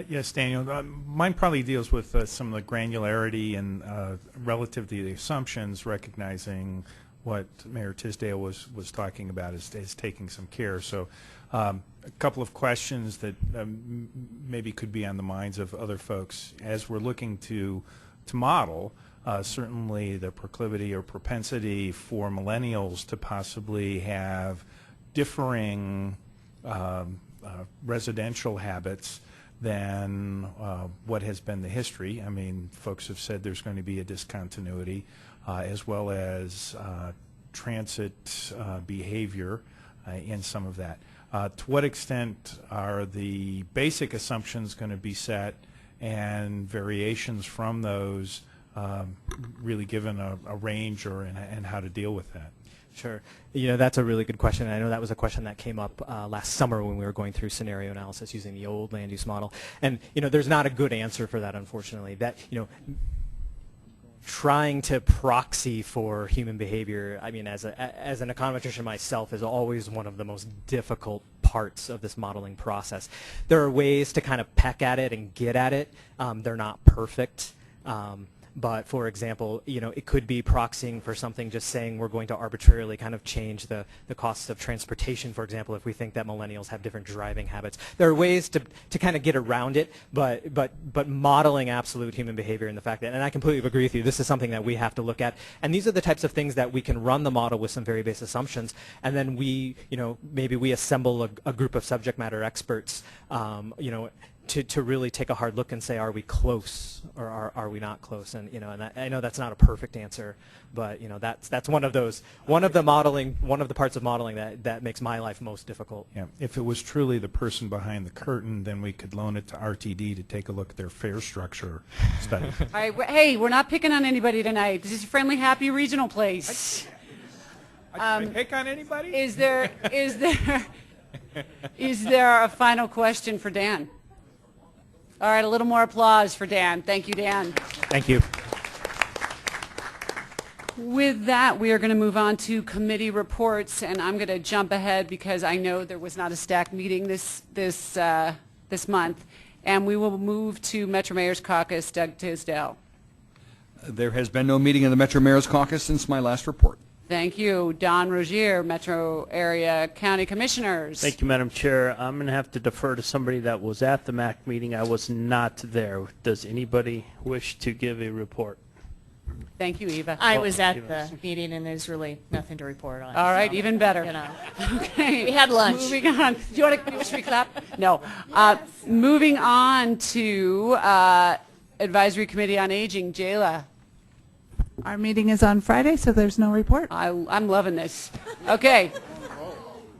Yes, Daniel. Mine probably deals with some of the granularity and relative to the assumptions, recognizing what Mayor Tisdale was talking about is taking some care. So a couple of questions that maybe could be on the minds of other folks as we're looking to model, certainly the proclivity or propensity for millennials to possibly have differing residential habits than what has been the history. I mean, folks have said there's going to be a discontinuity, as well as transit behavior in some of that. To what extent are the basic assumptions going to be set, and variations from those really given a range and how to deal with that? Sure. That's a really good question. I know that was a question that came up last summer when we were going through scenario analysis using the old land use model. And, there's not a good answer for that, unfortunately. That, trying to proxy for human behavior, I mean, as an econometrician myself, is always one of the most difficult parts of this modeling process. There are ways to kind of peck at it and get at it. They're not perfect. But for example, it could be proxying for something, just saying we're going to arbitrarily kind of change the costs of transportation, for example, if we think that millennials have different driving habits. There are ways to kind of get around it, but modeling absolute human behavior and the fact that, and I completely agree with you, this is something that we have to look at. And these are the types of things that we can run the model with some very base assumptions, and then we, maybe we assemble a group of subject matter experts, to really take a hard look and say, are we close or are we not close? And and I know that's not a perfect answer, but that's one of the parts of modeling that makes my life most difficult. Yeah, if it was truly the person behind the curtain, then we could loan it to RTD to take a look at their fare structure study. All right, hey, we're not picking on anybody tonight. This is a friendly, happy regional place. I pick on anybody? Is there a final question for Dan? All right, a little more applause for Dan. Thank you, Dan. Thank you. With that, we are going to move on to committee reports, and I'm going to jump ahead because I know there was not a stacked meeting this month, and we will move to Metro Mayor's Caucus. Doug Tisdale. There has been no meeting of the Metro Mayor's Caucus since my last report. Thank you. Don Rogier, Metro Area County Commissioners. Thank you, Madam Chair. I'm going to have to defer to somebody that was at the MAC meeting. I was not there. Does anybody wish to give a report? Thank you, Eva. I was at the meeting, and there's really nothing to report on. All right, so, even better. Okay. We had lunch. Moving on. Do you want to wish me clap? No. Moving on to Advisory Committee on Aging, Jayla. Our meeting is on Friday, so there's no report. I'm loving this. Okay.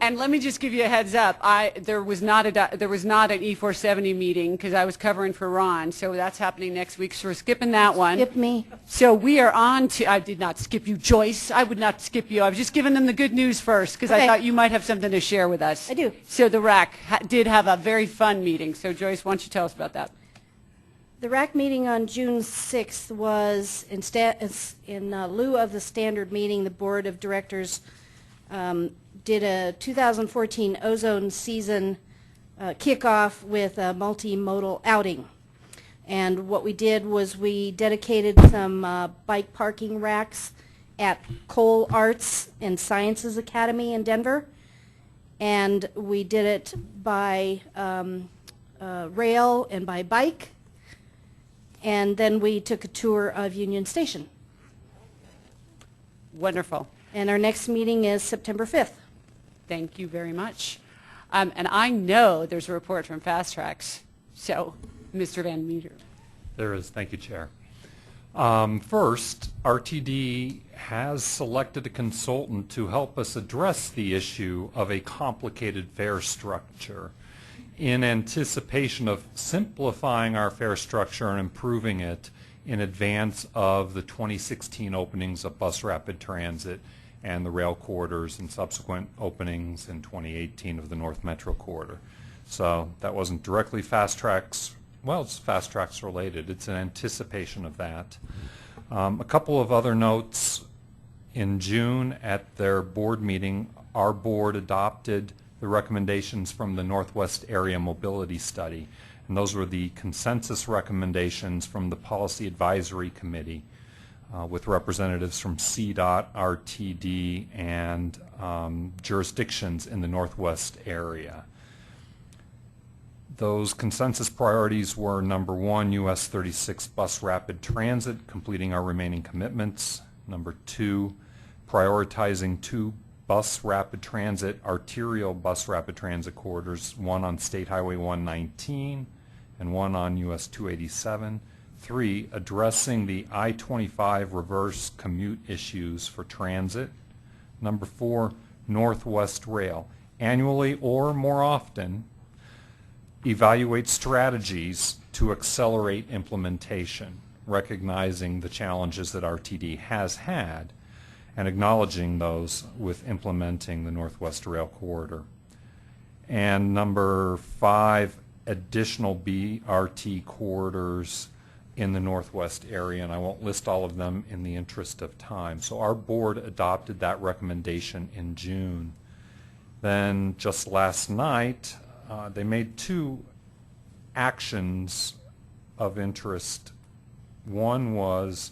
And let me just give you a heads up. There was not an E470 meeting because I was covering for Ron, so that's happening next week. So we're skipping that one. Skip me. So we are on to. I did not skip you, Joyce. I would not skip you. I was just giving them the good news first because I thought you might have something to share with us. I do. So the RAC did have a very fun meeting. So Joyce, why don't you tell us about that? The RAC meeting on June 6th was, in lieu of the standard meeting, the Board of Directors did a 2014 ozone season kickoff with a multimodal outing. And what we did was we dedicated some bike parking racks at Cole Arts and Sciences Academy in Denver. And we did it by rail and by bike. And then we took a tour of Union Station. Wonderful. And our next meeting is September 5th. Thank you very much. And I know there's a report from Fast Tracks. So, Mr. Van Meter. There is. Thank you, Chair. First, RTD has selected a consultant to help us address the issue of a complicated fare structure in anticipation of simplifying our fare structure and improving it in advance of the 2016 openings of bus rapid transit and the rail corridors and subsequent openings in 2018 of the North Metro Corridor. So that wasn't directly Fast Tracks. Well, it's Fast Tracks related. It's an anticipation of that. A couple of other notes. In June at their board meeting, our board adopted the recommendations from the Northwest Area Mobility Study. And those were the consensus recommendations from the Policy Advisory Committee with representatives from CDOT, RTD, and jurisdictions in the Northwest area. Those consensus priorities were number 1, US 36 bus rapid transit, completing our remaining commitments. Number 2, prioritizing 2 bus rapid transit, arterial bus rapid transit corridors, one on State Highway 119 and one on US 287. 3, addressing the I-25 reverse commute issues for transit. Number 4, Northwest Rail. Annually or more often, evaluate strategies to accelerate implementation, recognizing the challenges that RTD has had and acknowledging those with implementing the Northwest Rail Corridor. And number 5, additional BRT corridors in the Northwest area, and I won't list all of them in the interest of time. So our board adopted that recommendation in June. Then just last night, they made 2 actions of interest. One was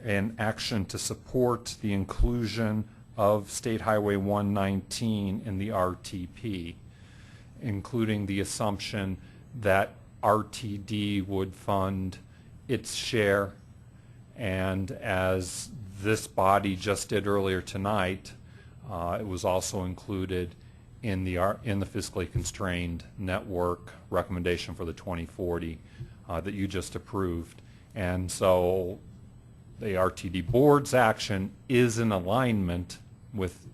an action to support the inclusion of State Highway 119 in the RTP, including the assumption that RTD would fund its share, and as this body just did earlier tonight, it was also included in the fiscally constrained network recommendation for the 2040 that you just approved. And so the RTD board's action is in alignment with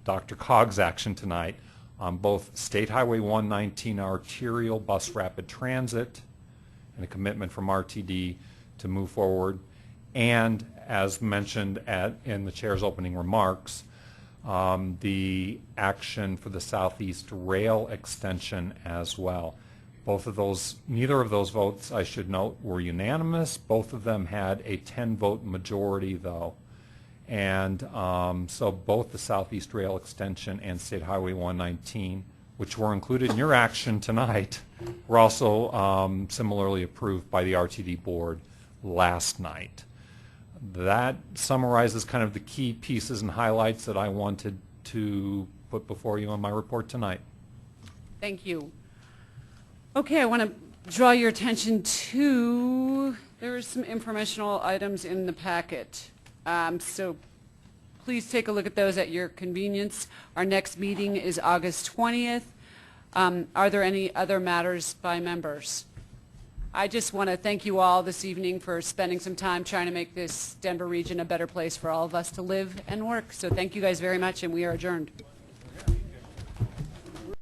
DRCOG's action tonight on both State Highway 119 arterial bus rapid transit and a commitment from RTD to move forward, and as mentioned in the chair's opening remarks, the action for the Southeast Rail extension as well. Both of those, neither of those votes, I should note, were unanimous. Both of them had a 10-vote majority, though. And so both the Southeast Rail extension and State Highway 119, which were included in your action tonight, were also similarly approved by the RTD board last night. That summarizes kind of the key pieces and highlights that I wanted to put before you on my report tonight. Thank you. Okay, I want to draw your attention to, there are some informational items in the packet. So please take a look at those at your convenience. Our next meeting is August 20th. Are there any other matters by members? I just want to thank you all this evening for spending some time trying to make this Denver region a better place for all of us to live and work. So thank you guys very much, and we are adjourned.